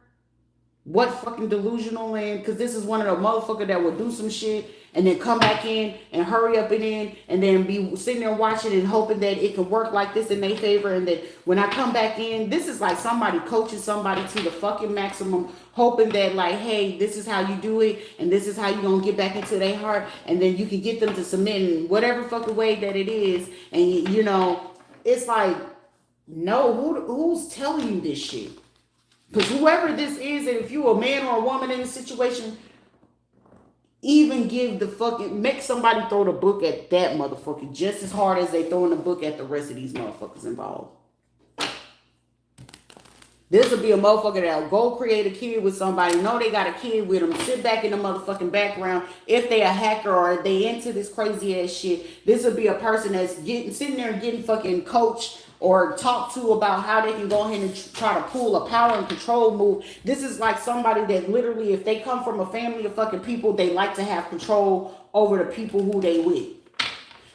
S1: What fucking delusional land? Because this is one of the motherfuckers that will do some shit and then come back in and hurry up and in and then be sitting there watching and hoping that it can work like this in their favor. And that when I come back in, this is like somebody coaching somebody to the fucking maximum, hoping that like, hey, this is how you do it and this is how you're going to get back into their heart. And then you can get them to submit in whatever fucking way that it is. And, you know, it's like, no, who's telling you this shit? Because whoever this is, and if you're a man or a woman in this situation, even give the fucking, make somebody throw the book at that motherfucker just as hard as they throwing the book at the rest of these motherfuckers involved. This would be a motherfucker that'll go create a kid with somebody, know they got a kid with them, sit back in the motherfucking background. If they a hacker or they into this crazy ass shit, this would be a person that's sitting there getting fucking coached or talk to about how they can go ahead and try to pull a power and control move. This is like somebody that literally, if they come from a family of fucking people, they like to have control over the people who they with.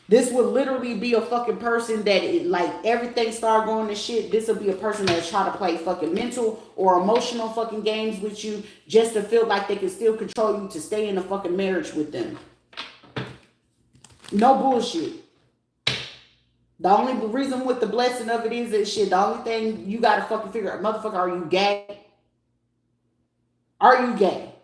S1: This would literally be a fucking person that like everything start going to shit. This would be a person that's trying to play fucking mental or emotional fucking games with you just to feel like they can still control you to stay in a fucking marriage with them. No bullshit. The only reason with the blessing of it is that shit, the only thing you gotta fucking figure out, motherfucker, are you gay? Are you gay?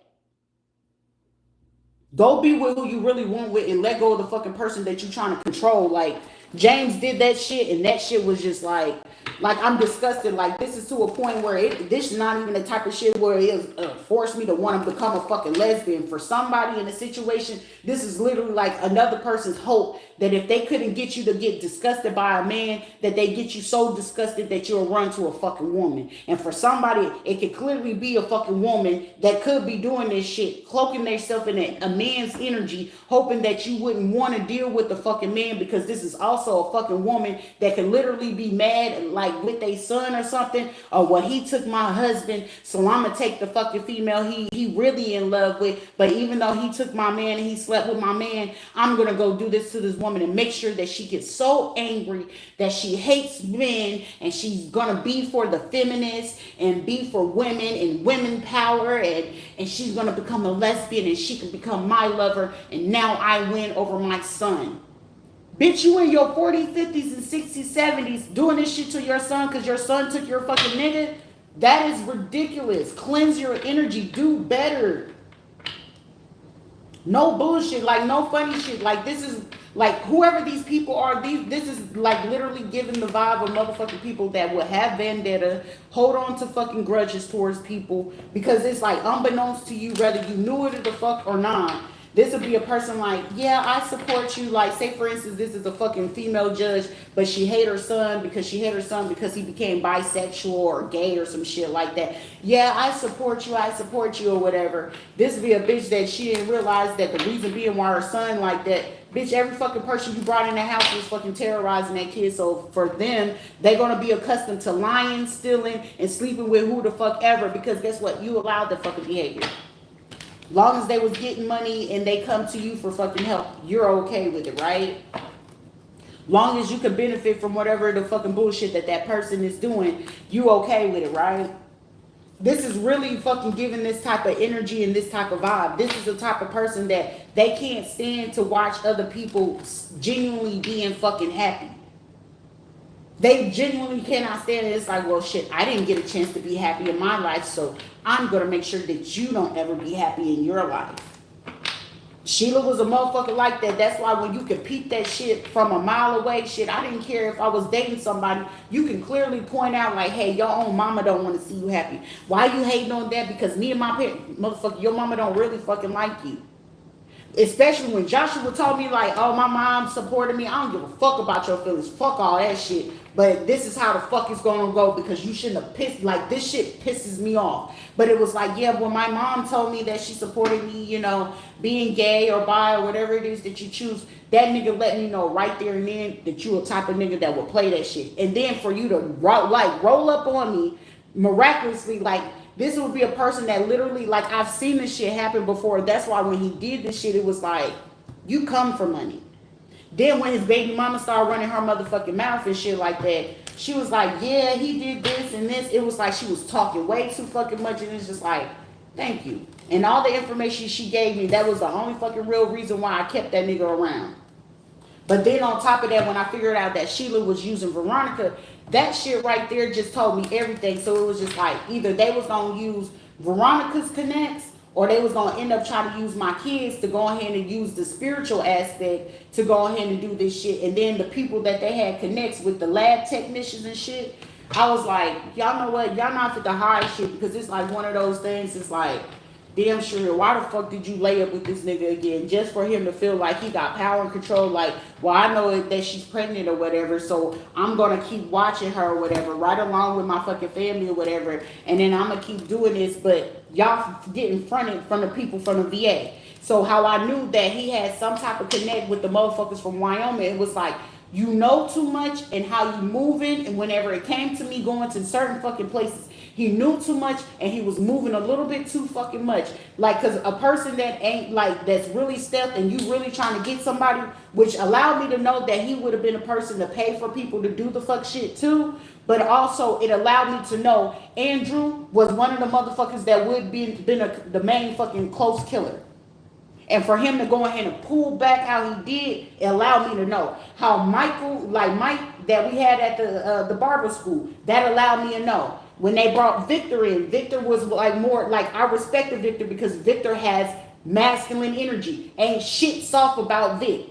S1: Go be with who you really want with and let go of the fucking person that you're trying to control. Like, James did that shit, and that shit was just like I'm disgusted. Like, this is to a point where this is not even the type of shit where it forced me to want to become a fucking lesbian. For somebody in a situation, this is literally like another person's hope that if they couldn't get you to get disgusted by a man, that they get you so disgusted that you'll run to a fucking woman. And for somebody, it could clearly be a fucking woman that could be doing this shit, cloaking themselves in a man's energy, hoping that you wouldn't want to deal with the fucking man, because this is also a fucking woman that can literally be mad, like with a son or something, or well, he took my husband, so I'm gonna take the fucking female he really in love with. But even though he took my man and he slept with my man, I'm gonna go do this to this woman and make sure that she gets so angry that she hates men, and she's gonna be for the feminists and be for women and women power, and she's gonna become a lesbian and she can become my lover, and now I win over my son. Bitch, you in your 40s, 50s, and 60s, 70s doing this shit to your son because your son took your fucking nigga? That is ridiculous. Cleanse your energy. Do better. No bullshit. Like, no funny shit. Like, this is, like, whoever these people are, this is, like, literally giving the vibe of motherfucking people that will have vendetta, hold on to fucking grudges towards people, because it's, like, unbeknownst to you, whether you knew it or the fuck or not. This would be a person like, yeah, I support you. Like, say, for instance, this is a fucking female judge, but she hate her son because he became bisexual or gay or some shit like that. Yeah, I support you, or whatever. This would be a bitch that she didn't realize that the reason being why her son like that, bitch, every fucking person you brought in the house was fucking terrorizing that kid. So for them, they're going to be accustomed to lying, stealing, and sleeping with who the fuck ever, because guess what? You allowed the fucking behavior. Long as they was getting money and they come to you for fucking help, you're okay with it, right? Long as you can benefit from whatever the fucking bullshit that person is doing, you okay with it, right? This is really fucking giving this type of energy and this type of vibe. This is the type of person that they can't stand to watch other people genuinely being fucking happy. They genuinely cannot stand it. It's like, well, shit, I didn't get a chance to be happy in my life, so I'm going to make sure that you don't ever be happy in your life. Sheila was a motherfucker like that. That's why when you can peep that shit from a mile away, shit, I didn't care if I was dating somebody. You can clearly point out like, hey, your own mama don't want to see you happy. Why you hating on that? Because me and my parents, motherfucker, your mama don't really fucking like you. Especially when Joshua told me like, oh, my mom supported me. I don't give a fuck about your feelings. Fuck all that shit. But this is how the fuck it's gonna go, because you shouldn't have pissed. Like, this shit pisses me off. But it was like, yeah, when my mom told me that she supported me, you know, being gay or bi or whatever it is that you choose, that nigga let me know right there and then that you a type of nigga that will play that shit. And then for you to roll up on me miraculously, like, this would be a person that literally, like, I've seen this shit happen before. That's why when he did this shit, it was like, you come for money. Then when his baby mama started running her motherfucking mouth and shit like that, she was like, yeah, he did this and this. It was like she was talking way too fucking much, and it's just like, thank you. And all the information she gave me, that was the only fucking real reason why I kept that nigga around. But then on top of that, when I figured out that Sheila was using Veronica, that shit right there just told me everything. So it was just like, either they was going to use Veronica's connects, or they was going to end up trying to use my kids to go ahead and use the spiritual aspect to go ahead and do this shit. And then the people that they had connects with, the lab technicians and shit, I was like, y'all know what? Y'all not fit to hide shit, because it's like one of those things. It's like, damn sure, why the fuck did you lay up with this nigga again? Just for him to feel like he got power and control. Like, well, I know that she's pregnant or whatever, so I'm going to keep watching her or whatever, right along with my fucking family or whatever. And then I'm going to keep doing this, but y'all getting fronted from the people from the VA. So how I knew that he had some type of connect with the motherfuckers from Wyoming, it was like, you know too much and how you moving. And whenever it came to me going to certain fucking places, he knew too much and he was moving a little bit too fucking much. Like, cause a person that ain't like, that's really stealth and you really trying to get somebody, which allowed me to know that he would have been a person to pay for people to do the fuck shit too. But also it allowed me to know Andrew was one of the motherfuckers that would been the main fucking close killer. And for him to go ahead and pull back how he did, it allowed me to know how Mike that we had at the barber school, that allowed me to know. When they brought Victor in, Victor was like more, like, I respected Victor because Victor has masculine energy. Ain't shit soft about Vic.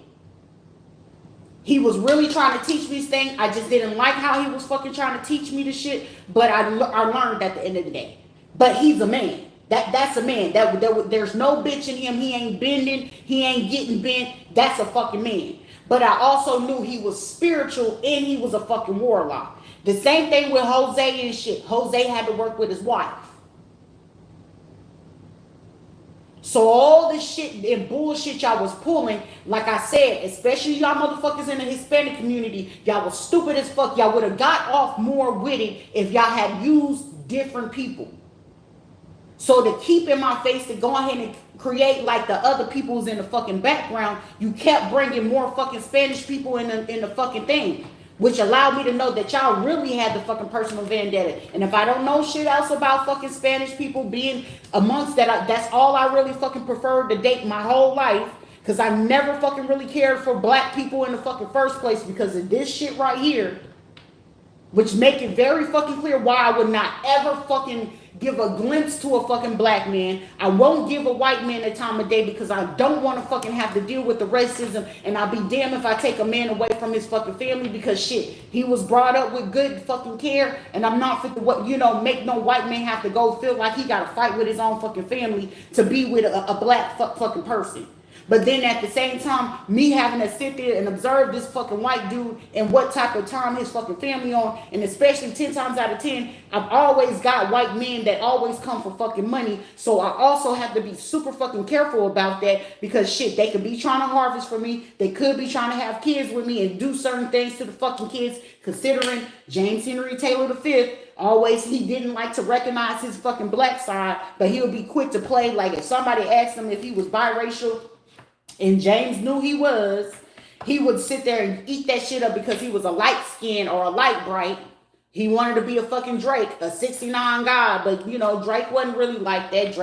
S1: He was really trying to teach me this thing. I just didn't like how he was fucking trying to teach me the shit. But I learned at the end of the day. But he's a man. That's a man. There's no bitch in him. He ain't bending. He ain't getting bent. That's a fucking man. But I also knew he was spiritual and he was a fucking warlock. The same thing with Jose and shit. Jose had to work with his wife. So all this shit and bullshit y'all was pulling, like I said, especially y'all motherfuckers in the Hispanic community, y'all was stupid as fuck. Y'all would have got off more with it if y'all had used different people. So to keep in my face, to go ahead and create like the other people's in the fucking background, you kept bringing more fucking Spanish people in the fucking thing. Which allowed me to know that y'all really had the fucking personal vendetta. And if I don't know shit else about fucking Spanish people being amongst that, that's all I really fucking preferred to date my whole life. Because I never fucking really cared for black people in the fucking first place because of this shit right here. Which make it very fucking clear why I would not ever fucking give a glimpse to a fucking black man. I won't give a white man the time of day because I don't want to fucking have to deal with the racism. And I'll be damned if I take a man away from his fucking family because shit, he was brought up with good fucking care. And I'm not fit to what, make no white man have to go feel like he got to fight with his own fucking family to be with a black fucking person. But then at the same time, me having to sit there and observe this fucking white dude and what type of time his fucking family on, and especially 10 times out of 10, I've always got white men that always come for fucking money. So I also have to be super fucking careful about that because shit, they could be trying to harvest for me. They could be trying to have kids with me and do certain things to the fucking kids, considering James Henry Taylor V, always, he didn't like to recognize his fucking black side, but he would be quick to play like if somebody asked him if he was biracial, and James knew he was, he would sit there and eat that shit up because he was a light skin or a light bright. He wanted to be a fucking Drake, a 69 guy, but Drake wasn't really like that.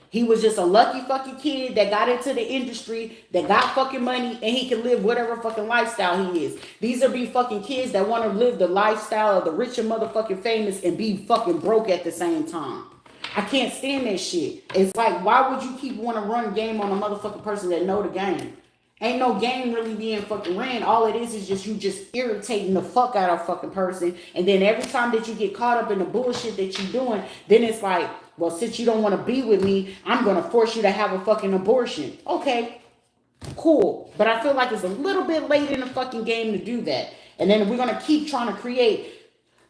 S1: He was just a lucky fucking kid that got into the industry, that got fucking money, and he can live whatever fucking lifestyle he is. These are be fucking kids that want to live the lifestyle of the rich and motherfucking famous and be fucking broke at the same time. I can't stand that shit. It's like, why would you keep want to run game on a motherfucking person that know the game? Ain't no game really being fucking ran. All it is just you just irritating the fuck out of a fucking person. And then every time that you get caught up in the bullshit that you're doing, then it's like, well, since you don't want to be with me, I'm going to force you to have a fucking abortion. Okay, cool. But I feel like it's a little bit late in the fucking game to do that. And then we're going to keep trying to create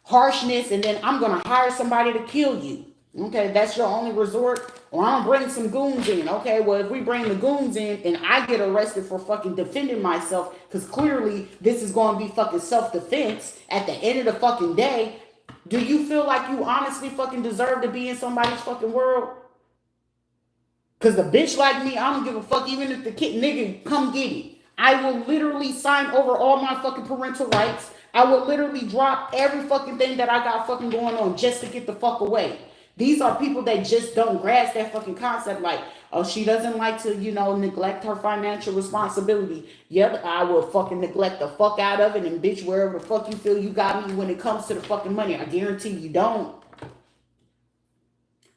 S1: harshness, and then I'm going to hire somebody to kill you. Okay, that's your only resort? Or I'm gonna bring some goons in. Okay, well, if we bring the goons in and I get arrested for fucking defending myself, because clearly this is going to be fucking self-defense at the end of the fucking day, do you feel like you honestly fucking deserve to be in somebody's fucking world? Because the bitch like me, I don't give a fuck even if the kid nigga come get it. I will literally sign over all my fucking parental rights. I will literally drop every fucking thing that I got fucking going on just to get the fuck away. These are people that just don't grasp that fucking concept like, oh, she doesn't like to, neglect her financial responsibility. Yep, I will fucking neglect the fuck out of it and bitch, wherever the fuck you feel you got me when it comes to the fucking money. I guarantee you don't.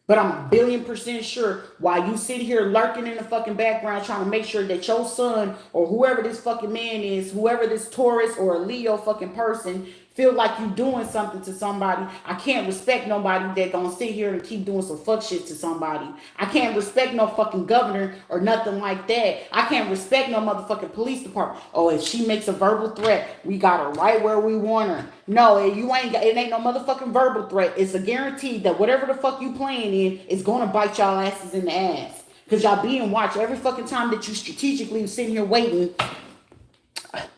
S1: But I'm 1,000,000,000% sure while you sit here lurking in the fucking background trying to make sure that your son or whoever this fucking man is, whoever this Taurus or a Leo fucking person feel like you doing something to somebody. I can't respect nobody that gonna sit here and keep doing some fuck shit to somebody. I can't respect no fucking governor or nothing like that. I can't respect no motherfucking police department. Oh, if she makes a verbal threat, we got her right where we want her. No, it ain't no motherfucking verbal threat. It's a guarantee that whatever the fuck you playing in is gonna bite y'all asses in the ass. Cause y'all being watched every fucking time that you strategically sitting here waiting.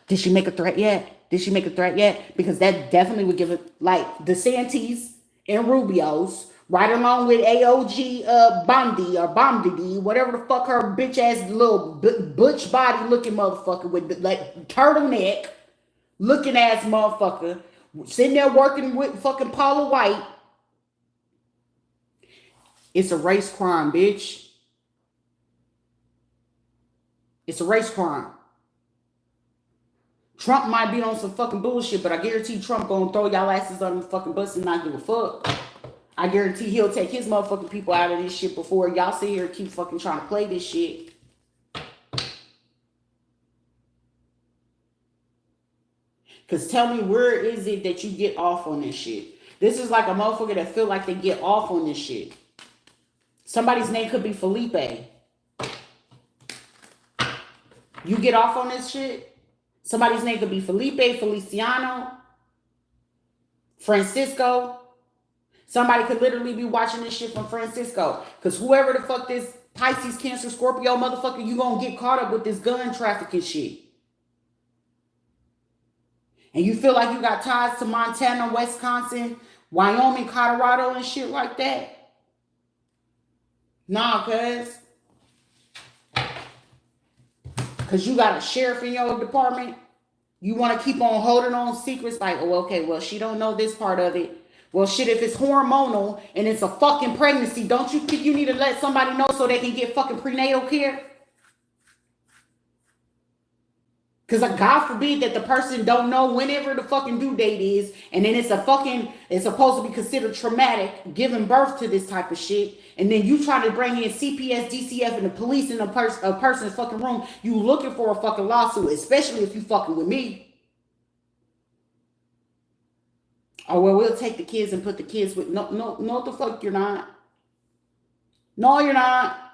S1: Did she make a threat yet? Did she make a threat yet? Because that definitely would give it, like DeSantis and Rubio's, right along with AOG Bondi or Bomdidi, whatever the fuck her bitch ass little butch body looking motherfucker with like turtleneck looking ass motherfucker sitting there working with fucking Paula White. It's a race crime, bitch. It's a race crime. Trump might be on some fucking bullshit, but I guarantee Trump gonna throw y'all asses on the fucking bus and not give a fuck. I guarantee he'll take his motherfucking people out of this shit before y'all sit here and keep fucking trying to play this shit. Because tell me, where is it that you get off on this shit? This is like a motherfucker that feel like they get off on this shit. Somebody's name could be Felipe. You get off on this shit? Somebody's name could be Felipe, Feliciano, Francisco. Somebody could literally be watching this shit from Francisco. Because whoever the fuck this Pisces, Cancer, Scorpio motherfucker, you gonna get caught up with this gun trafficking shit. And you feel like you got ties to Montana, Wisconsin, Wyoming, Colorado, and shit like that? Nah, cuz. Because you got a sheriff in your department. You want to keep on holding on secrets like, oh, okay, well, she don't know this part of it. Well, shit, if it's hormonal and it's a fucking pregnancy, don't you think you need to let somebody know so they can get fucking prenatal care? Because God forbid that the person don't know whenever the fucking due date is, and then it's supposed to be considered traumatic giving birth to this type of shit, and then you try to bring in CPS, DCF, and the police in a person's fucking room, you looking for a fucking lawsuit, especially if you fucking with me. Oh, well, we'll take the kids and put the kids with, no, the fuck you're not. No, you're not.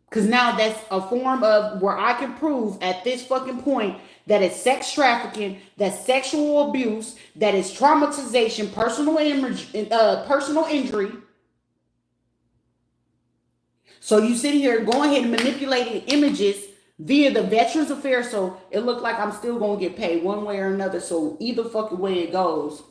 S1: Because now that's a form of where I can prove at this fucking point that it's sex trafficking, that's sexual abuse, that is traumatization, personal injury. So you sit here going ahead and manipulating images via the Veterans Affairs, so it looked like I'm still going to get paid one way or another. So either fucking way it goes,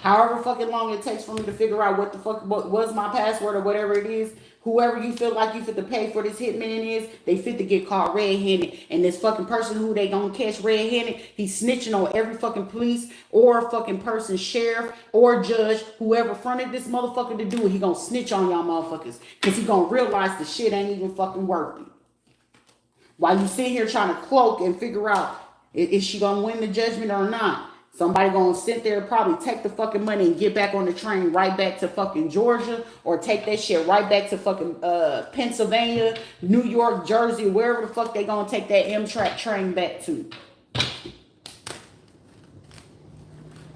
S1: however fucking long it takes for me to figure out what was my password or whatever it is, whoever you feel like you fit to pay for this hitman is, they fit to get caught red-handed. And this fucking person who they gonna catch red-handed, he's snitching on every fucking police or fucking person, sheriff or judge, whoever fronted this motherfucker to do it, he gonna snitch on y'all motherfuckers. Because he gonna realize the shit ain't even fucking worth it. While you sit here trying to cloak and figure out, is she gonna win the judgment or not? Somebody gonna sit there, probably take the fucking money and get back on the train right back to fucking Georgia, or take that shit right back to fucking Pennsylvania, New York, Jersey, wherever the fuck they gonna take that Amtrak train back to.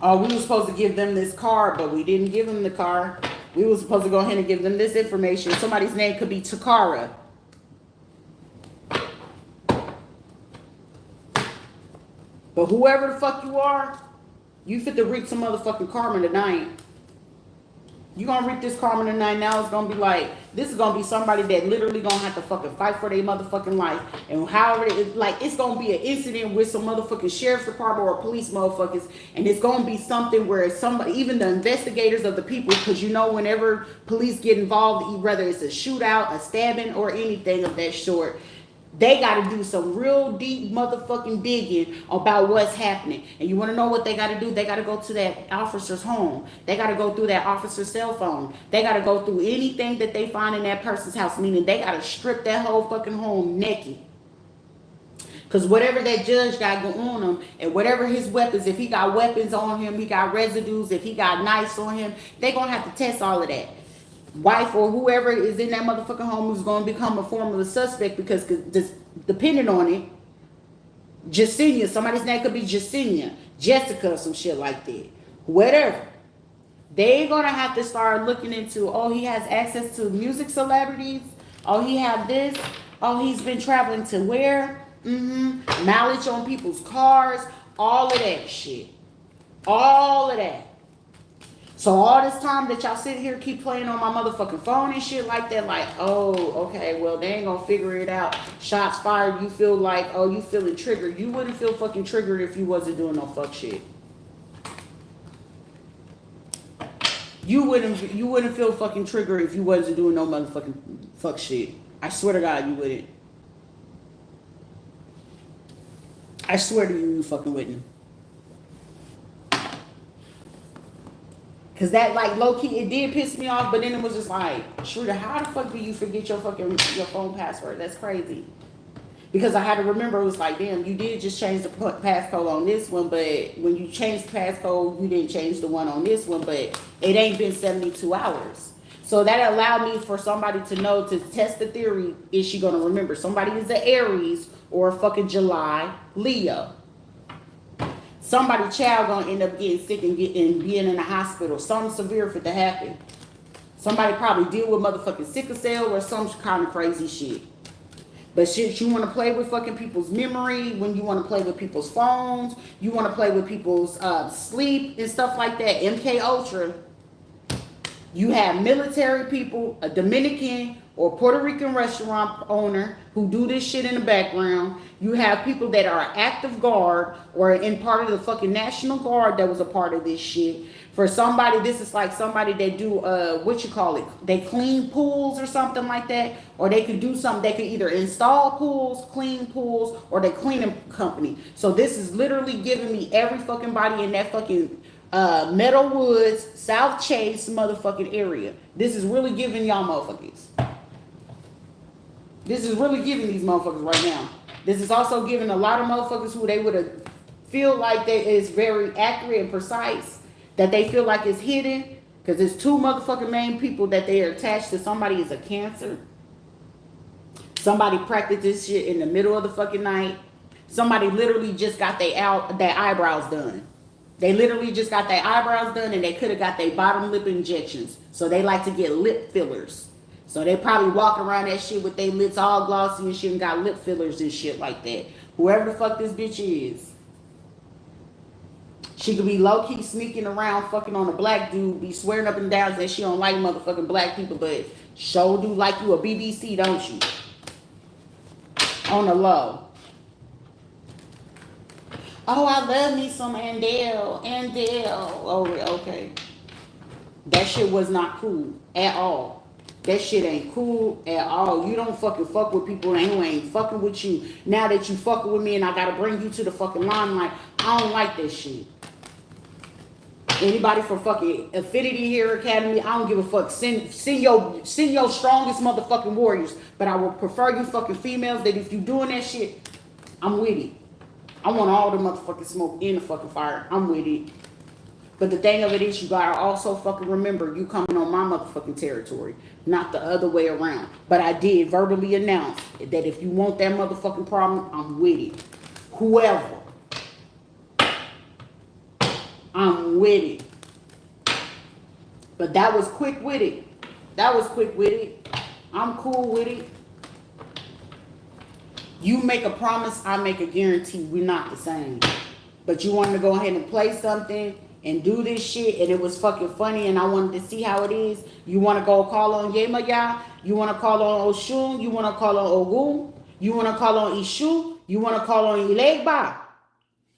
S1: We were supposed to give them this car, but we didn't give them the car. We were supposed to go ahead and give them this information. Somebody's name could be Takara. But whoever the fuck you are, you fit to reap some motherfucking karma tonight. You gonna reap this karma tonight. Now it's gonna be like, this is gonna be somebody that literally gonna have to fucking fight for their motherfucking life. And however, it's gonna be an incident with some motherfucking sheriff's department or police motherfuckers. And it's gonna be something where somebody, even the investigators of the people, because you know whenever police get involved, whether it's a shootout, a stabbing, or anything of that sort, they got to do some real deep motherfucking digging about what's happening. And you want to know what they got to do? They got to go to that officer's home. They got to go through that officer's cell phone. They got to go through anything that they find in that person's house, meaning they got to strip that whole fucking home naked. Because whatever that judge got going on him, and whatever his weapons, if he got weapons on him, he got residues, if he got knives on him, they going to have to test all of that. Wife or whoever is in that motherfucking home is going to become a form of a suspect, because depending on it, Jasenia, somebody's name could be Jasenia, Jessica, or some shit like that. Whatever. They're going to have to start looking into, oh, he has access to music celebrities. Oh, he have this. Oh, he's been traveling to where? Mileage on people's cars. All of that shit. All of that. So all this time that y'all sit here keep playing on my motherfucking phone and shit like that, like, oh, okay, well, they ain't gonna figure it out. Shots fired, you feel like, oh, you feeling triggered. You wouldn't feel fucking triggered if you wasn't doing no fuck shit. You wouldn't feel fucking triggered if you wasn't doing no motherfucking fuck shit. I swear to God, you wouldn't. I swear to you, you fucking wouldn't. Cause that, like, low key, it did piss me off, but then it was just like, Rita, how the fuck do you forget your phone password? That's crazy. Because I had to remember, it was like, damn, you did just change the passcode on this one, but when you changed the passcode, you didn't change the one on this one, but it ain't been 72 hours. So that allowed me for somebody to know, to test the theory, is she gonna remember? Somebody is an Aries or a fucking July Leo. Somebody child gonna end up getting sick and being in the hospital. Something severe for it to happen. Somebody probably deal with motherfucking sickle cell or some kind of crazy shit. But shit, you want to play with fucking people's memory, when you want to play with people's phones, you want to play with people's sleep and stuff like that. MK Ultra. You have military people, a Dominican or Puerto Rican restaurant owner who do this shit in the background. You have people that are active guard or in part of the fucking National Guard that was a part of this shit. For somebody, this is like somebody that do, what you call it? They clean pools or something like that. Or they could do something, they could either install pools, clean pools, or they cleaning company. So this is literally giving me every fucking body in that fucking Meadow Woods, South Chase motherfucking area. This is really giving y'all motherfuckers. This is really giving these motherfuckers right now. This is also giving a lot of motherfuckers who they would have feel like that is very accurate and precise, that they feel like it's hidden, because it's two motherfucking main people that they are attached to. Somebody is a Cancer. Somebody practiced this shit in the middle of the fucking night. Somebody literally just got their eyebrows done. They literally just got their eyebrows done and they could have got their bottom lip injections. So they like to get lip fillers. So they probably walk around that shit with their lips all glossy and shit and got lip fillers and shit like that. Whoever the fuck this bitch is. She could be low-key sneaking around fucking on a black dude, be swearing up and down that she don't like motherfucking black people, but sure do like you a BBC, don't you? On the low. Oh, I love me some Andale. Oh, okay. That shit was not cool at all. That shit ain't cool at all. You don't fucking fuck with people and who ain't fucking with you. Now that you fucking with me and I gotta bring you to the fucking limelight, I don't like that shit. Anybody from fucking Affinity Hair Academy, I don't give a fuck. Send your strongest motherfucking warriors. But I would prefer you fucking females that if you doing that shit, I'm with it. I want all the motherfucking smoke in the fucking fire. I'm with it. But the thing of it is, you gotta also fucking remember, you coming on my motherfucking territory, not the other way around. But I did verbally announce that if you want that motherfucking problem, I'm with it. Whoever. I'm with it. But that was quick with it. I'm cool with it. You make a promise, I make a guarantee. We're not the same. But you wanted to go ahead and play something and do this shit, and it was fucking funny, and I wanted to see how it is. You want to go call on Yemaya? You want to call on Oshun? You want to call on Ogun? You want to call on Ishu? You want to call on Ilegba?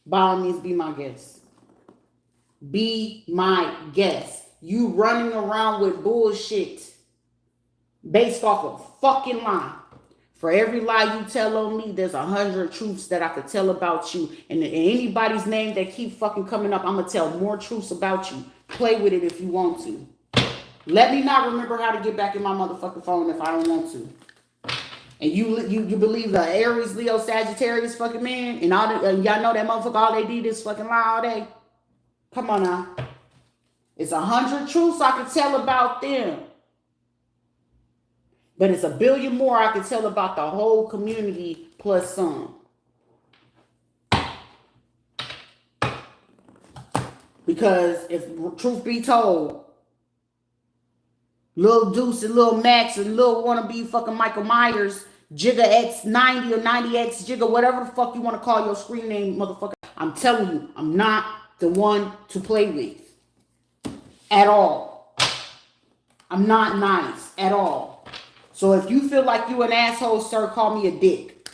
S1: By all means, be my guest. Be my guest. You running around with bullshit based off of fucking lie. For every lie you tell on me, there's 100 truths that I could tell about you. And anybody's name that keep fucking coming up, I'm going to tell more truths about you. Play with it if you want to. Let me not remember how to get back in my motherfucking phone if I don't want to. And you believe the Aries, Leo, Sagittarius fucking man? And all y'all know that motherfucker, all they did is fucking lie all day? Come on now. It's 100 truths I can tell about them. But it's a billion more I can tell about the whole community plus some. Because if truth be told, Lil Deuce and Lil Max and Lil wannabe fucking Michael Myers, Jigga X90 or 90X Jigga, whatever the fuck you want to call your screen name, motherfucker. I'm telling you, I'm not the one to play with. At all. I'm not nice at all. So if you feel like you an asshole, sir, call me a dick.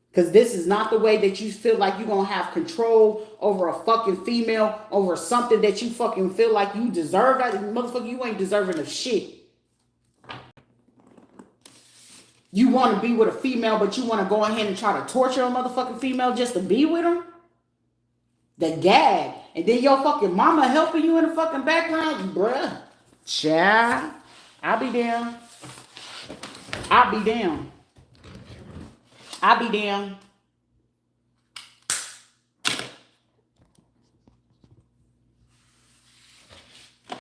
S1: Because this is not the way that you feel like you're going to have control over a fucking female, over something that you fucking feel like you deserve. Motherfucker, you ain't deserving of shit. You want to be with a female, but you want to go ahead and try to torture a motherfucking female just to be with her? The gag. And then your fucking mama helping you in the fucking background? Bruh. Child. I'll be down.